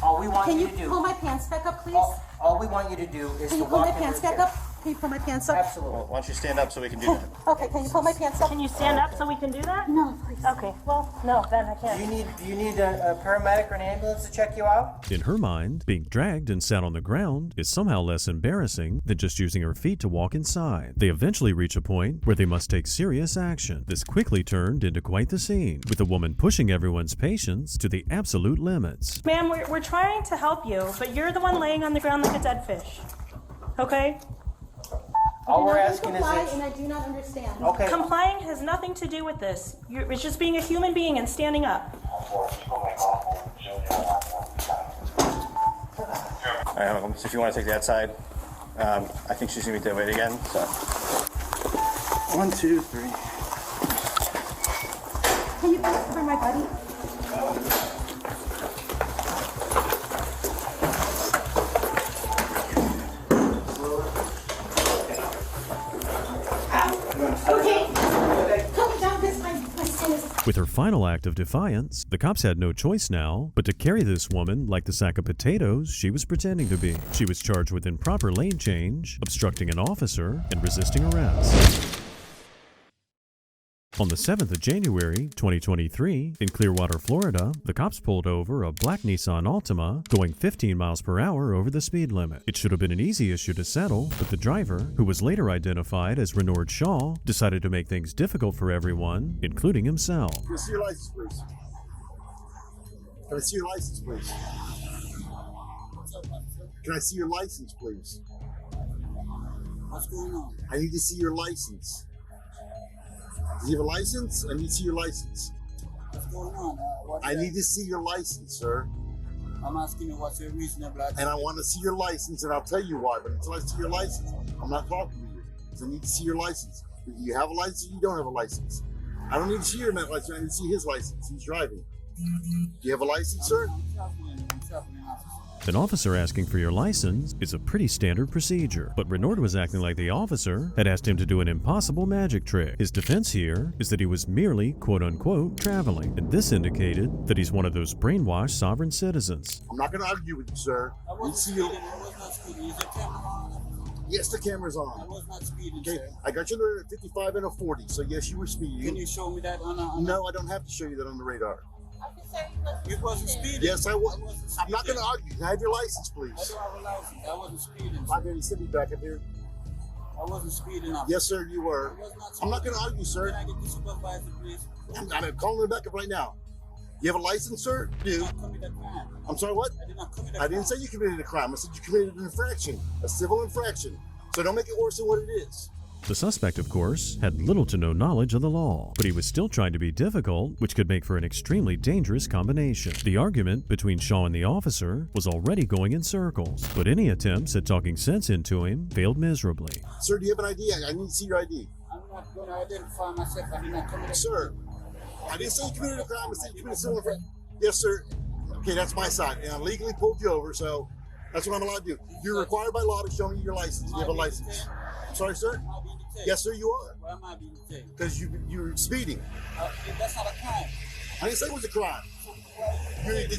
All we want Can you you to do. pull my pants back up, please? All we want you to do is Can to you pull walk my into pants the back chair. up? Can you pull my pants up? Absolutely. Why don't you stand up so we can do that? Okay, can you pull my pants up? Can you stand up so we can do that? No, please. Okay, well, no, then I can't. Do you need a paramedic or an ambulance to check you out? In her mind, being dragged and sat on the ground is somehow less embarrassing than just using her feet to walk inside. They eventually reach a point where they must take serious action. This quickly turned into quite the scene, with the woman pushing everyone's patience to the absolute limits. Ma'am, we're trying to help you, but you're the one laying on the ground like a dead fish. Okay? All we're I asking is comply that. and I do not understand. Okay. Complying has nothing to do with this. It's just being a human being and standing up. All right, so if you want to take that side, I think she's going to be that way again. So 1, 2, 3. Can you please cover my body? Okay. Calm down, because my skin is... With her final act of defiance, the cops had no choice now but to carry this woman like the sack of potatoes she was pretending to be. She was charged with improper lane change, obstructing an officer, and resisting arrest. On the 7th of January, 2023, in Clearwater, Florida, the cops pulled over a black Nissan Altima going 15 miles per hour over the speed limit. It should have been an easy issue to settle, but the driver, who was later identified as Renord Shaw, decided to make things difficult for everyone, including himself. Can I see your license, please? Can I see your license, please? Can I see your license, please? What's going on? I need to see your license. Do you have a license? I need to see your license. What's going on? I need to see your license, sir. I'm asking you what's your reasonable action. And I want to see your license, and I'll tell you why. But until I see your license, I'm not talking to you. So I need to see your license. Do you have a license or you don't have a license? I don't need to see your license. I need to see his license. He's driving. Do you have a license, sir? An officer asking for your license is a pretty standard procedure, but Renord was acting like the officer had asked him to do an impossible magic trick. His defense here is that he was merely, quote-unquote, traveling, and this indicated that he's one of those brainwashed sovereign citizens. I'm not going to argue with you, sir. I wasn't speeding. I was not speeding. Is the camera on? Yes, the camera's on. I was not speeding, Okay, sir. I got you there at 55 and a 40, so yes, you were speeding. Can you show me that on No, I don't have to show you that on the radar. You wasn't speeding. Yes, I was. I'm not going to argue. Can I have your license, please? I don't have a license. I wasn't speeding. My daddy, send me back up here. I wasn't speeding. Yes, sir, you were. I was not I'm not going to argue, sir. Can I get the supervisor, please? I'm calling him back up right now. You have a license, sir? You? I'm sorry, what? I did not commit a I didn't say you committed a crime. I said you committed an infraction, a civil infraction. So don't make it worse than what it is. The suspect, of course, had little to no knowledge of the law, but he was still trying to be difficult, which could make for an extremely dangerous combination. The argument between Shaw and the officer was already going in circles, but any attempts at talking sense into him failed miserably. Sir, do you have an ID? I need to see your ID. I'm not going to identify myself. I did not commit a crime. Sir, I didn't say you committed a crime. I said you committed civil infraction. Yes, sir. Okay, that's my side. And I legally pulled you over, so that's what I'm allowed to do. You're required by law to show me your license. You have a license. I'm sorry, sir? Yes, sir, you are. Why am I being detained? Because you're speeding. That's not a crime. I didn't say it was a crime.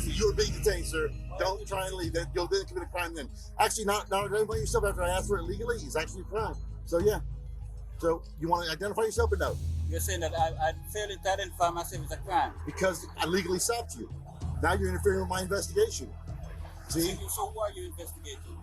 You're being detained, sir. Don't try and leave. You'll then commit a crime then. Actually, not identifying yourself after I asked for it legally is actually a crime. So, yeah. So, you want to identify yourself or no? You're saying that I failed to identify myself as a crime. Because I legally stopped you. Now you're interfering with my investigation. See? So who are you investigating?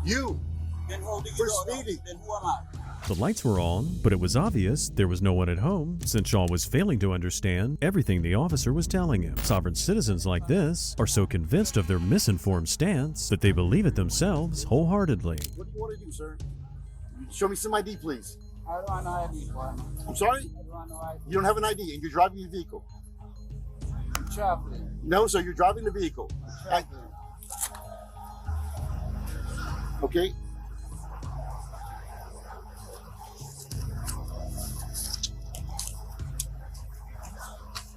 You. Then for speeding. Then who am I? The lights were on, but it was obvious there was no one at home, since Shaw was failing to understand everything the officer was telling him. Sovereign citizens like this are so convinced of their misinformed stance that they believe it themselves wholeheartedly. What do you want to do, sir? Show me some ID, please. I don't want no ID, boy. I'm sorry? I don't want no ID. You don't have an ID and you're driving your vehicle. I'm traveling. No, sir, you're driving the vehicle. Okay.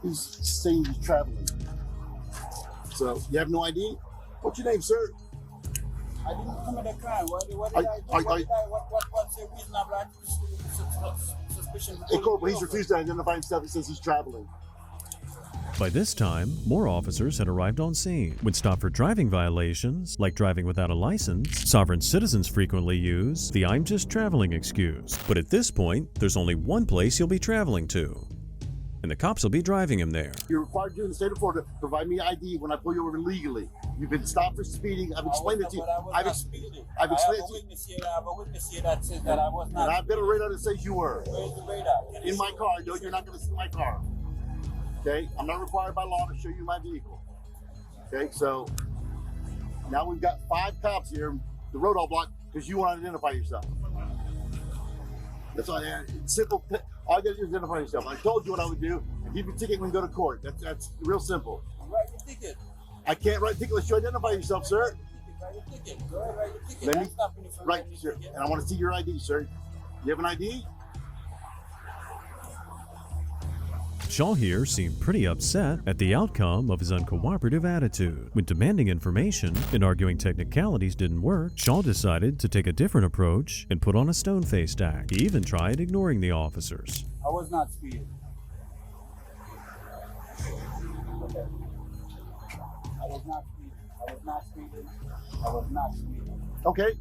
He's saying he's traveling. So, you have no ID? What's your name, sir? I didn't commit a crime. What did I do? What's the reasonable suspicion? Hey, Corporal, he's refused to identify himself. He says he's traveling. By this time, more officers had arrived on scene. When stopped for driving violations, like driving without a license, sovereign citizens frequently use the "I'm just traveling" excuse. But at this point, there's only one place he'll be traveling to, and the cops will be driving him there. You're required to, in the state of Florida, provide me ID when I pull you over legally. You've been stopped for speeding. I've explained it to you. I've explained it to you. I have a witness here that says that I was not. And I've got a radar that says you were. Where's the radar? In my car. No, you're not going to see my car. Okay? I'm not required by law to show you my vehicle. Okay? So now we've got 5 cops here. The road all blocked because you want to identify yourself. That's all. It's simple. All you got to do is identify yourself. I told you what I would do. I give you a ticket when we go to court. That's real simple. Write your ticket. I can't write a ticket unless you identify yourself, sir. Write your ticket. Go ahead, write your ticket. Let me, I'm stopping you from right, writing sir. your ticket. And I want to see your ID, sir. You have an ID? Shaw here seemed pretty upset at the outcome of his uncooperative attitude. When demanding information and arguing technicalities didn't work, Shaw decided to take a different approach and put on a stone-faced act. He even tried ignoring the officers. I was not speeding. Okay. I was not speeding. I was not speeding. I was not speeding. Okay.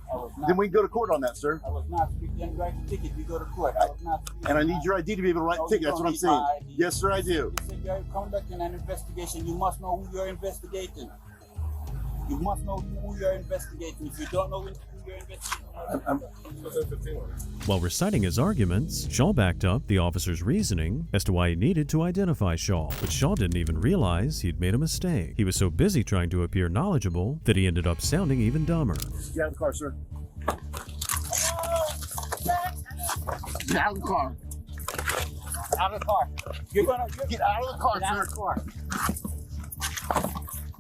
I was not. Then we can go to court on that, sir. I was not speeding. Then write the ticket. We go to court. I was not speeding. And I need your ID to be able to write the ticket. That's what I'm saying. Yes, sir, I do. You said you're conducting an investigation. You must know who you're investigating. You must know who you're investigating. If you don't know who you're investigating, While reciting his arguments, Shaw backed up the officer's reasoning as to why he needed to identify Shaw. But Shaw didn't even realize he'd made a mistake. He was so busy trying to appear knowledgeable that he ended up sounding even dumber. Get out of the car, sir. Get out of the car. out of the car. You're gonna get out of the car, get sir. out of the car.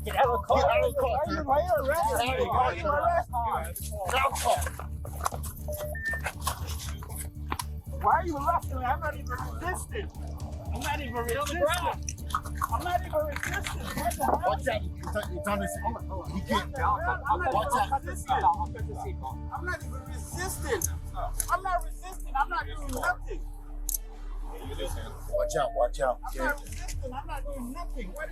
Get out of the car. Get out of the car, sir. Why are you arresting me? Why are you arresting me? Get out of the car. Why are you arresting me? I'm not even resisting. I'm not even resisting. I'm not even resisting. What the hell? Watch out. It's on this. He can't. I'm not Watch out. resisting. I'm not even resisting. I'm not resisting. I'm not doing nothing. Watch out. Watch out. I'm not resisting. I'm not doing nothing. What?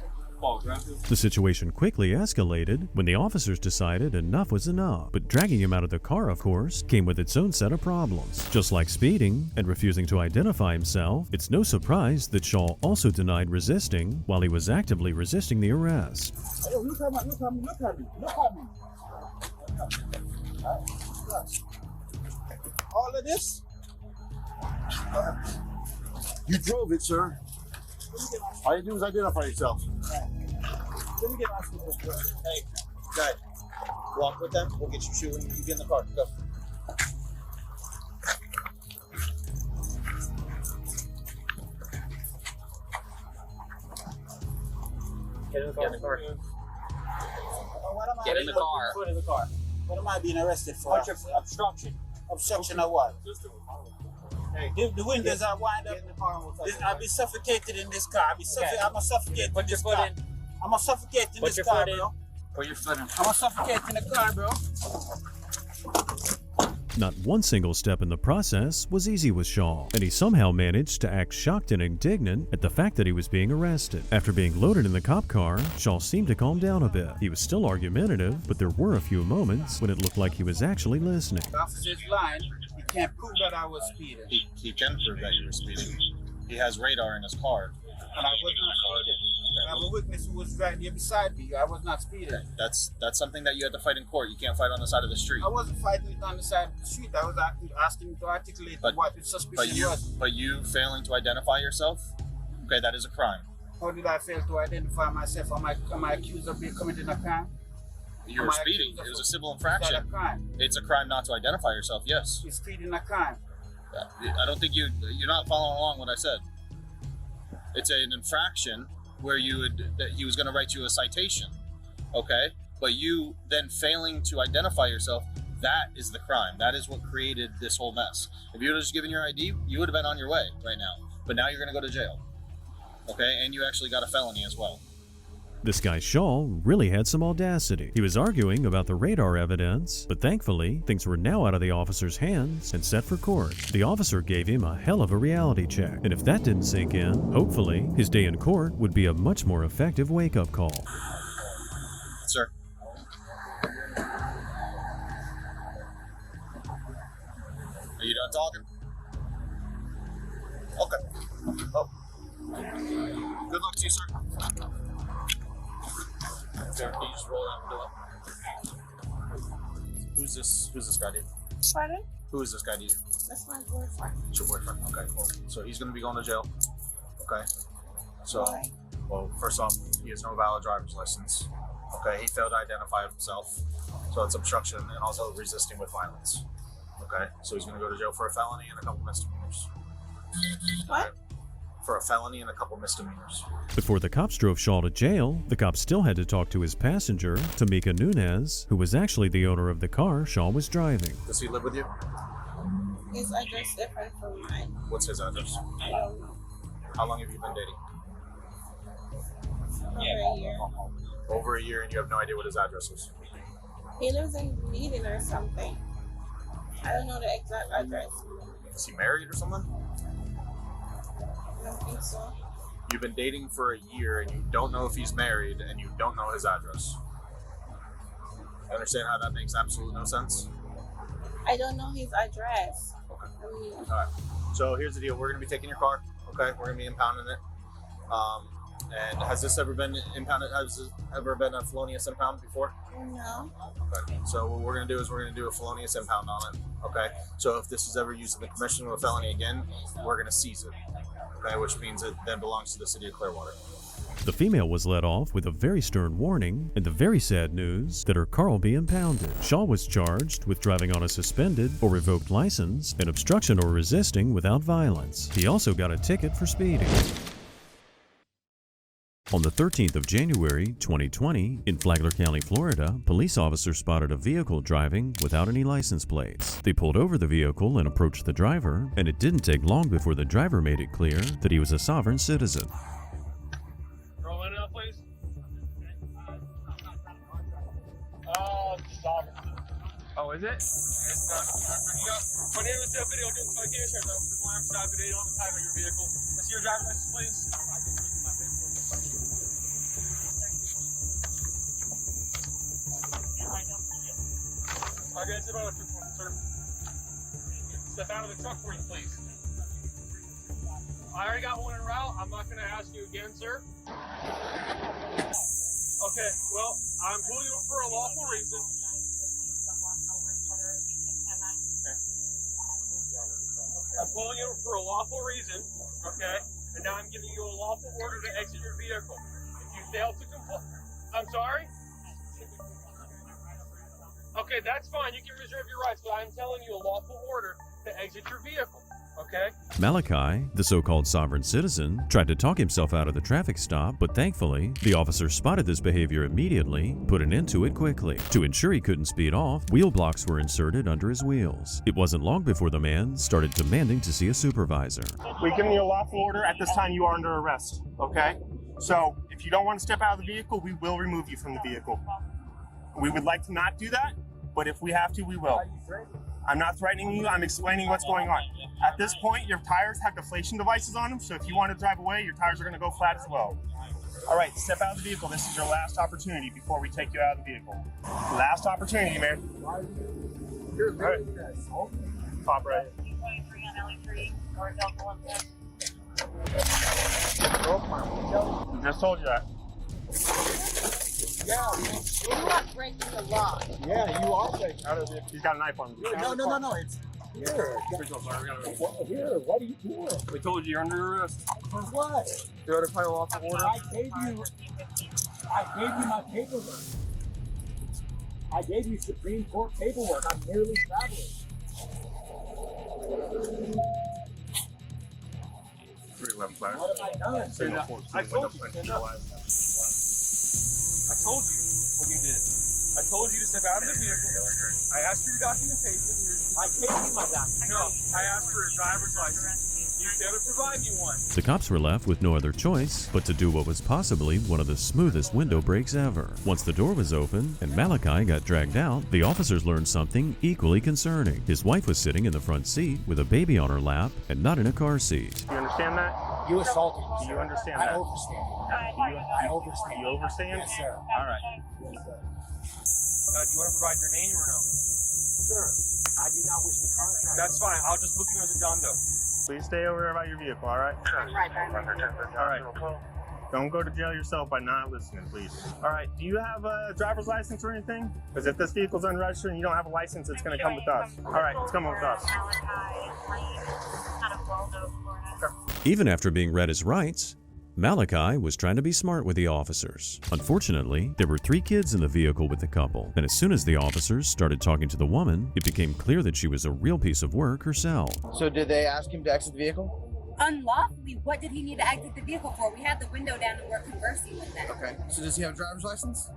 The situation quickly escalated when the officers decided enough was enough. But dragging him out of the car, of course, came with its own set of problems. Just like speeding and refusing to identify himself, it's no surprise that Shaw also denied resisting while he was actively resisting the arrest. Hey, look at me, look at me, look at me, look at me. All of this? You drove it, sir. All you do is identify yourself. Let me get my shoes. Hey, guy, walk with them. We'll get your shoe when you get in the car. Go. Get in the car. Get in the car. Put in the car. What am I being arrested for? Obstruction. Obstruction of what? The windows are wind up. I'll be suffocated in this car. I'm gonna suffocate in this car. I'm gonna suffocate in this car, bro. Put your foot in. I'm gonna suffocate in the car, bro. Not one single step in the process was easy with Shaw, and he somehow managed to act shocked and indignant at the fact that he was being arrested. After being loaded in the cop car, Shaw seemed to calm down a bit. He was still argumentative, but there were a few moments when it looked like he was actually listening. The officer's lying. He can't prove that I was speeding. He can prove that you were speeding. He has radar in his car. And I was not speeding. I have a witness who was right here beside me. I was not speeding. That's something that you had to fight in court. You can't fight on the side of the street. I wasn't fighting it on the side of the street. I was asking him to articulate what the suspicion was. But you failing to identify yourself, okay, that is a crime. How did I fail to identify myself? Am I accused of committing a crime? You were speeding. It was a civil infraction. Is that a crime? It's a crime not to identify yourself, yes. Is speeding a crime? I don't think you're not following along what I said. It's an infraction where he was going to write you a citation, okay? But you then failing to identify yourself, that is the crime. That is what created this whole mess. If you would have just given your ID, you would have been on your way right now. But now you're going to go to jail, okay? And you actually got a felony as well. This guy Shaw really had some audacity. He was arguing about the radar evidence, but thankfully, things were now out of the officer's hands and set for court. The officer gave him a hell of a reality check, and if that didn't sink in, hopefully, his day in court would be a much more effective wake-up call. Sir. Are you done talking? Okay. Oh. Good luck to you, sir. Sir, can you just roll out the door? Who's this guy, dude? Pardon? Who is this guy, dude? That's my boyfriend. It's your boyfriend. Okay, cool. So he's going to be going to jail. Okay. So, Why? well, first off, he has no valid driver's license. Okay, he failed to identify himself. So it's obstruction and also resisting with violence. Okay, so he's going to go to jail for a felony and a couple misdemeanors. What? For a felony and a couple misdemeanors. Before the cops drove Shaw to jail, the cops still had to talk to his passenger, Tamika Nunez, who was actually the owner of the car Shaw was driving. Does he live with you? His address is different from mine. What's his address? I don't know. How long have you been dating? Over a year. Over a year, and you have no idea what his address is? He lives in Eden or something. I don't know the exact address. Is he married or something? I don't think so. You've been dating for a year and you don't know if he's married and you don't know his address. You understand how that makes absolutely no sense? I don't know his address. Okay. I mean, All right. So here's the deal. We're going to be taking your car. Okay. We're going to be impounding it. And has this ever been impounded? Has this ever been a felonious impound before? no. Okay. So what we're going to do is we're going to do a felonious impound on it. Okay. So if this is ever used in the commission of a felony again, we're going to seize it. Okay. Which means it then belongs to the city of Clearwater. The female was let off with a very stern warning and the very sad news that her car will be impounded. Shaw was charged with driving on a suspended or revoked license and obstruction or resisting without violence. He also got a ticket for speeding. On the 13th of January, 2020, in Flagler County, Florida, police officers spotted a vehicle driving without any license plates. They pulled over the vehicle and approached the driver, and it didn't take long before the driver made it clear that he was a sovereign citizen. Roll it up, please. Oh, is it? It's not. My name is video doing citation. I'm stop video on the time of your vehicle. Let's see your driver's license, please. I'll get it out of the truck, sir. Step out of the truck for me, please. I already got one en route. I'm not going to ask you again, sir. Okay, well, I'm pulling you for a lawful reason. I'm pulling you for a lawful reason, okay? And now I'm giving you a lawful order to exit your vehicle. If you fail to comply, I'm sorry? Okay, that's fine. You can reserve your rights, but I'm telling you a lawful order to exit your vehicle, okay? Malachi, the so-called sovereign citizen, tried to talk himself out of the traffic stop, but thankfully, the officer spotted this behavior immediately, put an end to it quickly. To ensure he couldn't speed off, wheel blocks were inserted under his wheels. It wasn't long before the man started demanding to see a supervisor. We've given you a lawful order. At this time, you are under arrest, okay? So, if you don't want to step out of the vehicle, we will remove you from the vehicle. We would like to not do that, but if we have to, we will. I'm not threatening you, I'm explaining what's going on. At this point, your tires have deflation devices on them, so if you want to drive away, your tires are going to go flat as well. All right, step out of the vehicle. This is your last opportunity before we take you out of the vehicle. Last opportunity, man. All right. Pop right. I just told you that. Yeah, you're not breaking the law. Yeah, you are breaking. He's got a knife on him. No. It's here. Here, what are you doing? We told you you're under arrest. For what? You're under final lawful order. I gave you my paperwork. I gave you Supreme Court paperwork. I'm merely traveling. 311 flash. What have I done? I told you. I told you what you did. I told you to step out of the vehicle. I asked for your documentation. I gave you my documentation. No, I asked for a driver's license. You You better provide me one. The cops were left with no other choice but to do what was possibly one of the smoothest window breaks ever. Once the door was open and Malachi got dragged out, the officers learned something equally concerning. His wife was sitting in the front seat with a baby on her lap and not in a car seat. Do you understand that? You assaulted me. Do you understand I that? overstand. I overstand. You overstand? Yes, sir. All right. Do you want to provide your name or no? Sir, I do not wish to contract. That's fine. I'll just book you as a John Doe. Please stay over there by your vehicle, all right? Right, All right. Don't go to jail yourself by not listening, please. All right. Do you have a driver's license or anything? Because if this vehicle's unregistered and you don't have a license, it's going to come with us. All right. It's coming with us. Even after being read his rights, Malachi was trying to be smart with the officers. Unfortunately, there were 3 kids in the vehicle with the couple, and as soon as the officers started talking to the woman, it became clear that she was a real piece of work herself. So did they ask him to exit the vehicle? Unlawfully, what did he need to exit the vehicle for? We had the window down and we're conversing with them. Okay. So does he have a driver's license?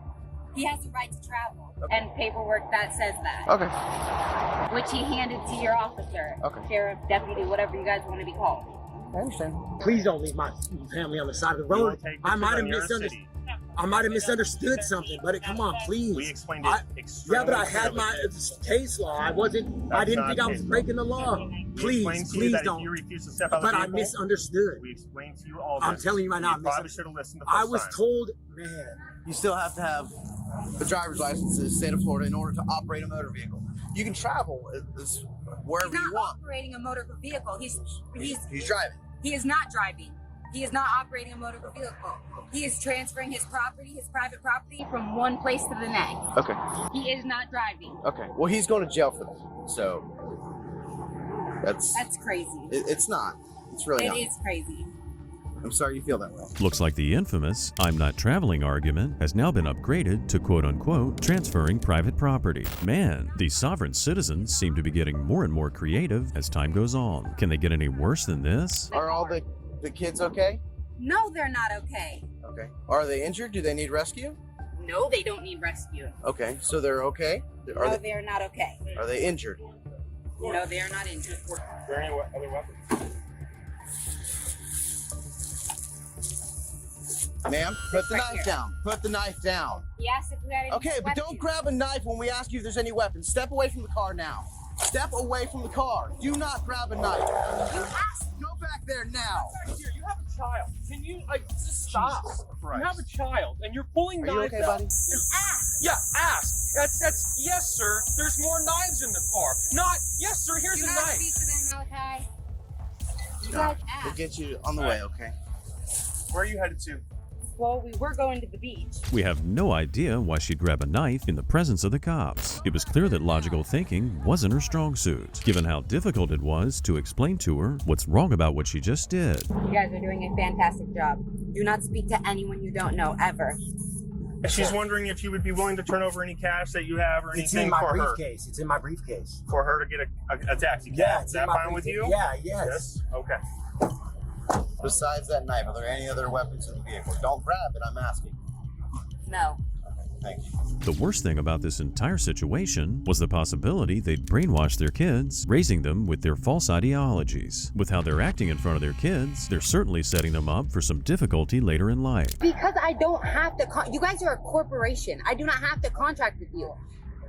He has the right to travel and paperwork that says that. Okay. Which he handed to your officer, sheriff, deputy, whatever you guys want to be called. I understand. Please don't leave my family on the side of the road. I might have misunderstood. I might have misunderstood something, but come on, please. We explained it yeah, but I had my case law. I didn't think I was breaking the law. Please don't. If you refuse to step out But of the I vehicle, misunderstood. we explained to you all this. I'm telling you right now, You probably should have listened the I first was time. told, man. You still have to have a driver's license in the state of Florida in order to operate a motor vehicle. You can travel wherever He's you not want. operating a motor vehicle. He's driving. He is not driving. He is not operating a motor vehicle. He is transferring his property, his private property, from one place to the next. Okay. He is not driving. Okay. Well, he's going to jail for that. So that's crazy. It's not. It's really It not. is crazy. I'm sorry you feel that way. Looks like the infamous "I'm not traveling" argument has now been upgraded to quote-unquote transferring private property. Man, these sovereign citizens seem to be getting more and more creative as time goes on. Can they get any worse than this? Are all the kids okay? No, they're not okay. Okay. Are they injured? Do they need rescue? No, they don't need rescue. Okay. So they're okay? No, they are not okay. Are they injured? No, they are not injured. Are there any other weapons? Ma'am, put the knife down. Put the knife down. Yes, if we had any Okay, but don't grab a knife when we ask you if there's any weapons. Step away from the car now. Step away from the car. Do not grab a knife. You asked. Go back there now. Here, you have a child. Can you just stop? You have a child, and you're pulling Are you knives okay, out. buddy? Ask. Yeah, ask. That's yes, sir. There's more knives in the car. Not yes, sir. Here's You a have to knife. speak to them, Malachi. You No, guys we'll ask. get you on the way, okay? Where are you headed to? Well, we were going to the beach. We have no idea why she'd grab a knife in the presence of the cops. It was clear that logical thinking wasn't her strong suit, given how difficult it was to explain to her what's wrong about what she just did. You guys are doing a fantastic job. Do not speak to anyone you don't know, ever. She's wondering if you would be willing to turn over any cash that you have or It's anything in my for her. briefcase. It's in my briefcase. For her to get a taxi cab. Yeah, Is that fine with you? Yeah, yes. Okay. Besides that knife, are there any other weapons in the vehicle? Don't grab it, I'm asking. No. Thank you. The worst thing about this entire situation was the possibility they'd brainwash their kids, raising them with their false ideologies. With how they're acting in front of their kids, they're certainly setting them up for some difficulty later in life. Because I don't have to, you guys are a corporation. I do not have to contract with you.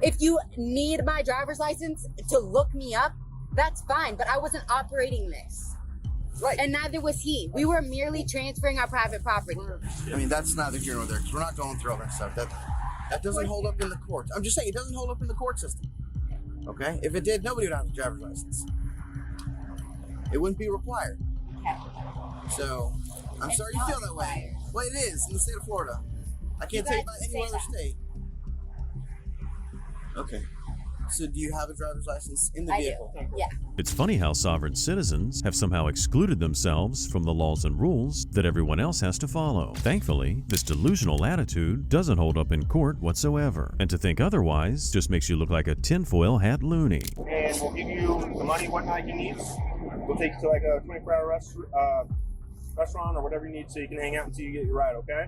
If you need my driver's license to look me up, that's fine, but I wasn't operating this. Right. And neither was he. We were merely transferring our private property. I mean, that's neither here nor there, because we're not going through all that stuff. That doesn't hold up in the courts. I'm just saying, it doesn't hold up in the court system. Okay? If it did, nobody would have a driver's license. It wouldn't be required. So, I'm sorry you feel that way. Well, it is in the state of Florida. I can't tell you about any other state. Okay. So do you have a driver's license in the vehicle? Yeah. It's funny how sovereign citizens have somehow excluded themselves from the laws and rules that everyone else has to follow. Thankfully, this delusional attitude doesn't hold up in court whatsoever, and to think otherwise just makes you look like a tinfoil hat loony. And we'll give you the money, whatnot you need. We'll take you to like a 24-hour restaurant or whatever you need so you can hang out until you get your ride, okay?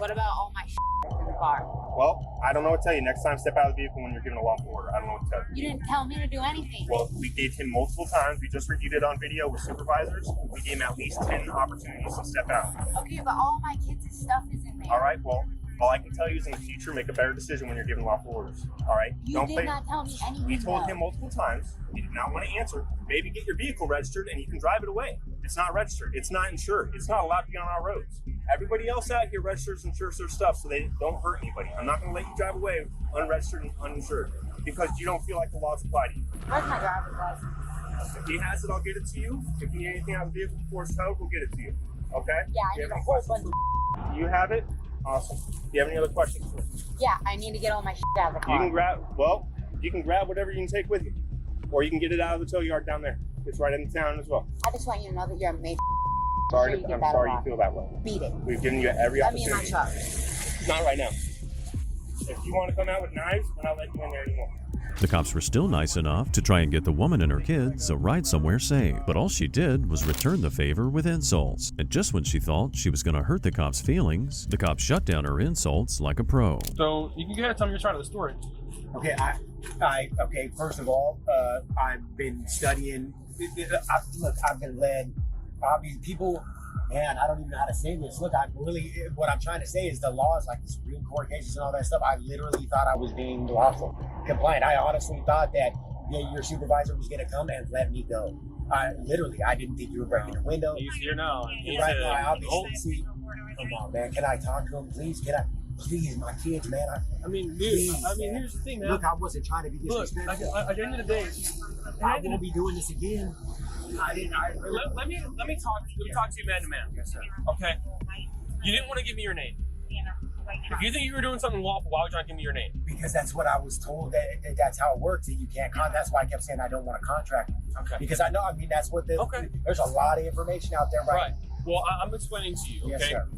What about all my in the car? Well, I don't know what to tell you. Next time, step out of the vehicle when you're given a lawful order. I don't know what to tell you. You didn't tell me to do anything. Well, we gave him multiple times. We just reviewed it on video with supervisors. We gave him at least 10 opportunities to step out. Okay, but all my kids' stuff is in there. All right, well, all I can tell you is in the future, make a better decision when you're given lawful orders. All right? You did not tell me anything. We told though. him multiple times. He did not want to answer. Maybe get your vehicle registered and you can drive it away. It's not registered. It's not insured. It's not allowed to be on our roads. Everybody else out here registers and insures their stuff so they don't hurt anybody. I'm not going to let you drive away unregistered and uninsured because you don't feel like the laws apply to you. Where's my driver's license? If he has it, I'll get it to you. If you need anything out of the vehicle before it's towed, we'll get it to you. Okay? Yeah, I need a whole bunch of You have it? Awesome. Do you have any other questions? Yeah, I need to get all my out of the car. You can grab whatever you can take with you. Or you can get it out of the tow yard down there. It's right in the town as well. I just want you to know that you're a major. Sorry, you I'm sorry you feel that way. Beat it. We've given you every Let me in my opportunity. truck. Not right now. If you want to come out with knives, we're not letting you in there anymore. The cops were still nice enough to try and get the woman and her kids a ride somewhere safe, but all she did was return the favor with insults. And just when she thought she was going to hurt the cops' feelings, the cops shut down her insults like a pro. So you can go ahead and tell me your side of the story. Okay, okay. First of all, I've been studying. Look, I've been led. People, man, I don't even know how to say this. Look, what I'm trying to say is the laws, like the Supreme Court cases and all that stuff. I literally thought I was being lawful compliant. I honestly thought that your supervisor was going to come and let me go. I didn't think you were breaking the window. He's here now. Right now, I obviously see. Come on, man. Can I talk to him, please? Please, my kids, man. Here's the thing, man. Look, I wasn't trying to be disrespectful. Look, at the end of the day, I won't be doing this again. Let me talk to you man to man. Yes, sir. Okay. You didn't want to give me your name. If you think you were doing something lawful, why would you not give me your name? Because that's what I was told that's how it works. And you can't that's why I kept saying I don't want to contract. Okay. Because that's what there's a lot of information out there right now. Well, I'm explaining to you, okay? Yes, sir.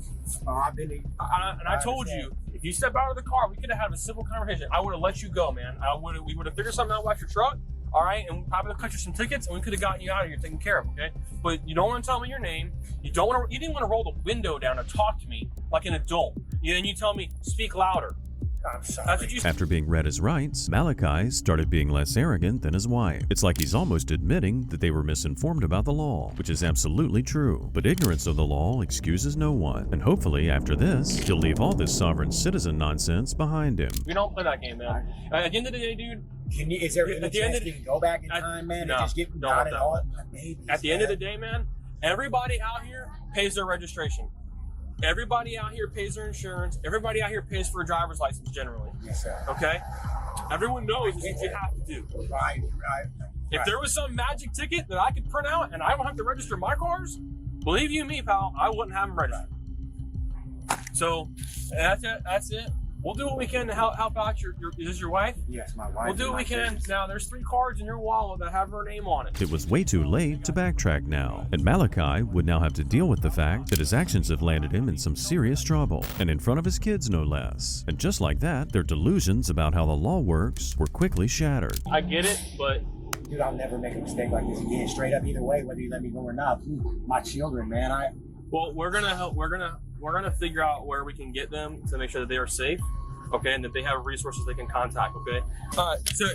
I told you, if you step out of the car, we could have had a simple conversation. I would have let you go, man. We would have figured something out about your truck, all right? And probably cut you some tickets, and we could have gotten you out of here taken care of, okay? But you don't want to tell me your name. You didn't want to roll the window down and talk to me like an adult. Then you tell me, speak louder. I'm sorry. That's what you After being read his rights, Malachi started being less arrogant than his wife. It's like he's almost admitting that they were misinformed about the law, which is absolutely true. But ignorance of the law excuses no one. And hopefully after this, he'll leave all this sovereign citizen nonsense behind him. We don't play that game, man. At the end of the day, dude. Is there any chance you can go back in time, man, and just get not at all? At the end of the day, man, everybody out here pays their registration. Everybody out here pays their insurance. Everybody out here pays for a driver's license generally. Yes, sir. Okay? Everyone knows this is what you have to do. Right. If there was some magic ticket that I could print out and I don't have to register my cars, believe you me, pal, I wouldn't have them registered. So that's it. We'll do what we can to help out is this your wife? Yes, my wife. We'll do what we can. Now, there's 3 cards in your wallet that have her name on it. It was way too late to backtrack now, and Malachi would now have to deal with the fact that his actions have landed him in some serious trouble, and in front of his kids no less. And just like that, their delusions about how the law works were quickly shattered. I get it, but dude, I'll never make a mistake like this again. Straight up, either way, whether you let me go or not. My children, man. Well, we're gonna help. We're gonna figure out where we can get them to make sure that they are safe, okay, and that they have resources they can contact, okay. So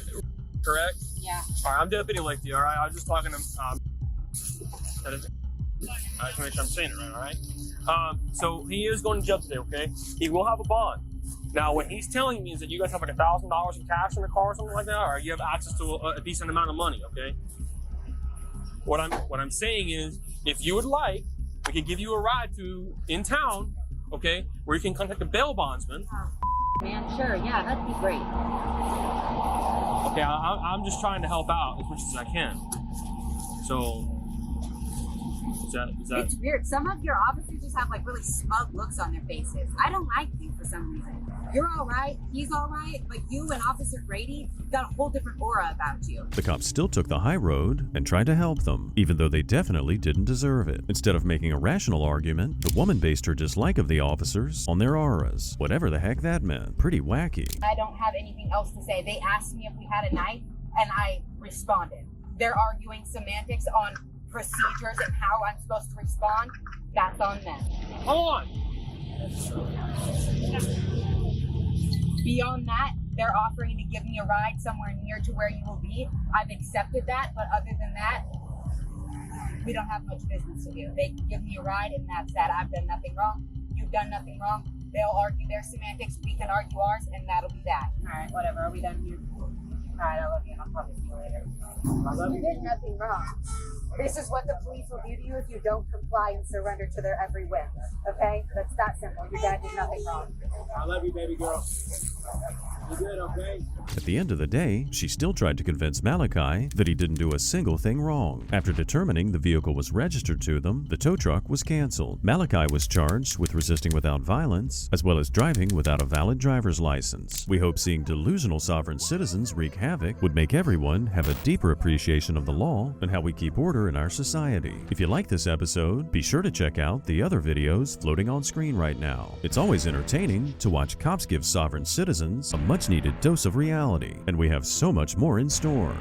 correct? Yeah. All right, I'm Deputy Lakeview. All right, I was just talking to I just want to make sure I'm saying it right. All right. So he is going to jail today, okay. He will have a bond. Now, what he's telling me is that you guys have like $1,000 in cash in the car or something like that, or you have access to a decent amount of money, okay. What I'm saying is, if you would like, we could give you a ride in town, okay, where you can contact a bail bondsman. Man, sure, yeah, that'd be great. Okay, I'm just trying to help out as much as I can. So, is that? It's weird. Some of your officers just have like really smug looks on their faces. I don't like you for some reason. You're all right. He's all right. But you and Officer Grady got a whole different aura about you. The cops still took the high road and tried to help them, even though they definitely didn't deserve it. Instead of making a rational argument, the woman based her dislike of the officers on their auras, whatever the heck that meant. Pretty wacky. I don't have anything else to say. They asked me if we had a knife, and I responded. They're arguing semantics on procedures and how I'm supposed to respond. That's on them. Hold on. Beyond that, they're offering to give me a ride somewhere near to where you will be. I've accepted that, but other than that, we don't have much business to do. They can give me a ride, and that's that. I've done nothing wrong. You've done nothing wrong. They'll argue their semantics. We can argue ours, and that'll be that. All right, whatever. Are we done here? All right, I love you, and I'll probably see you later. You did nothing wrong. This is what the police will do to you if you don't comply and surrender to their every whim. Okay? That's that simple. Your dad did nothing wrong. I love you, baby girl. You good, okay? At the end of the day, she still tried to convince Malachi that he didn't do a single thing wrong. After determining the vehicle was registered to them, the tow truck was canceled. Malachi was charged with resisting without violence, as well as driving without a valid driver's license. We hope seeing delusional sovereign citizens wreak havoc would make everyone have a deeper appreciation of the law and how we keep order in our society. If you like this episode, be sure to check out the other videos floating on screen right now. It's always entertaining to watch cops give sovereign citizens a much-needed dose of reality, and we have so much more in store.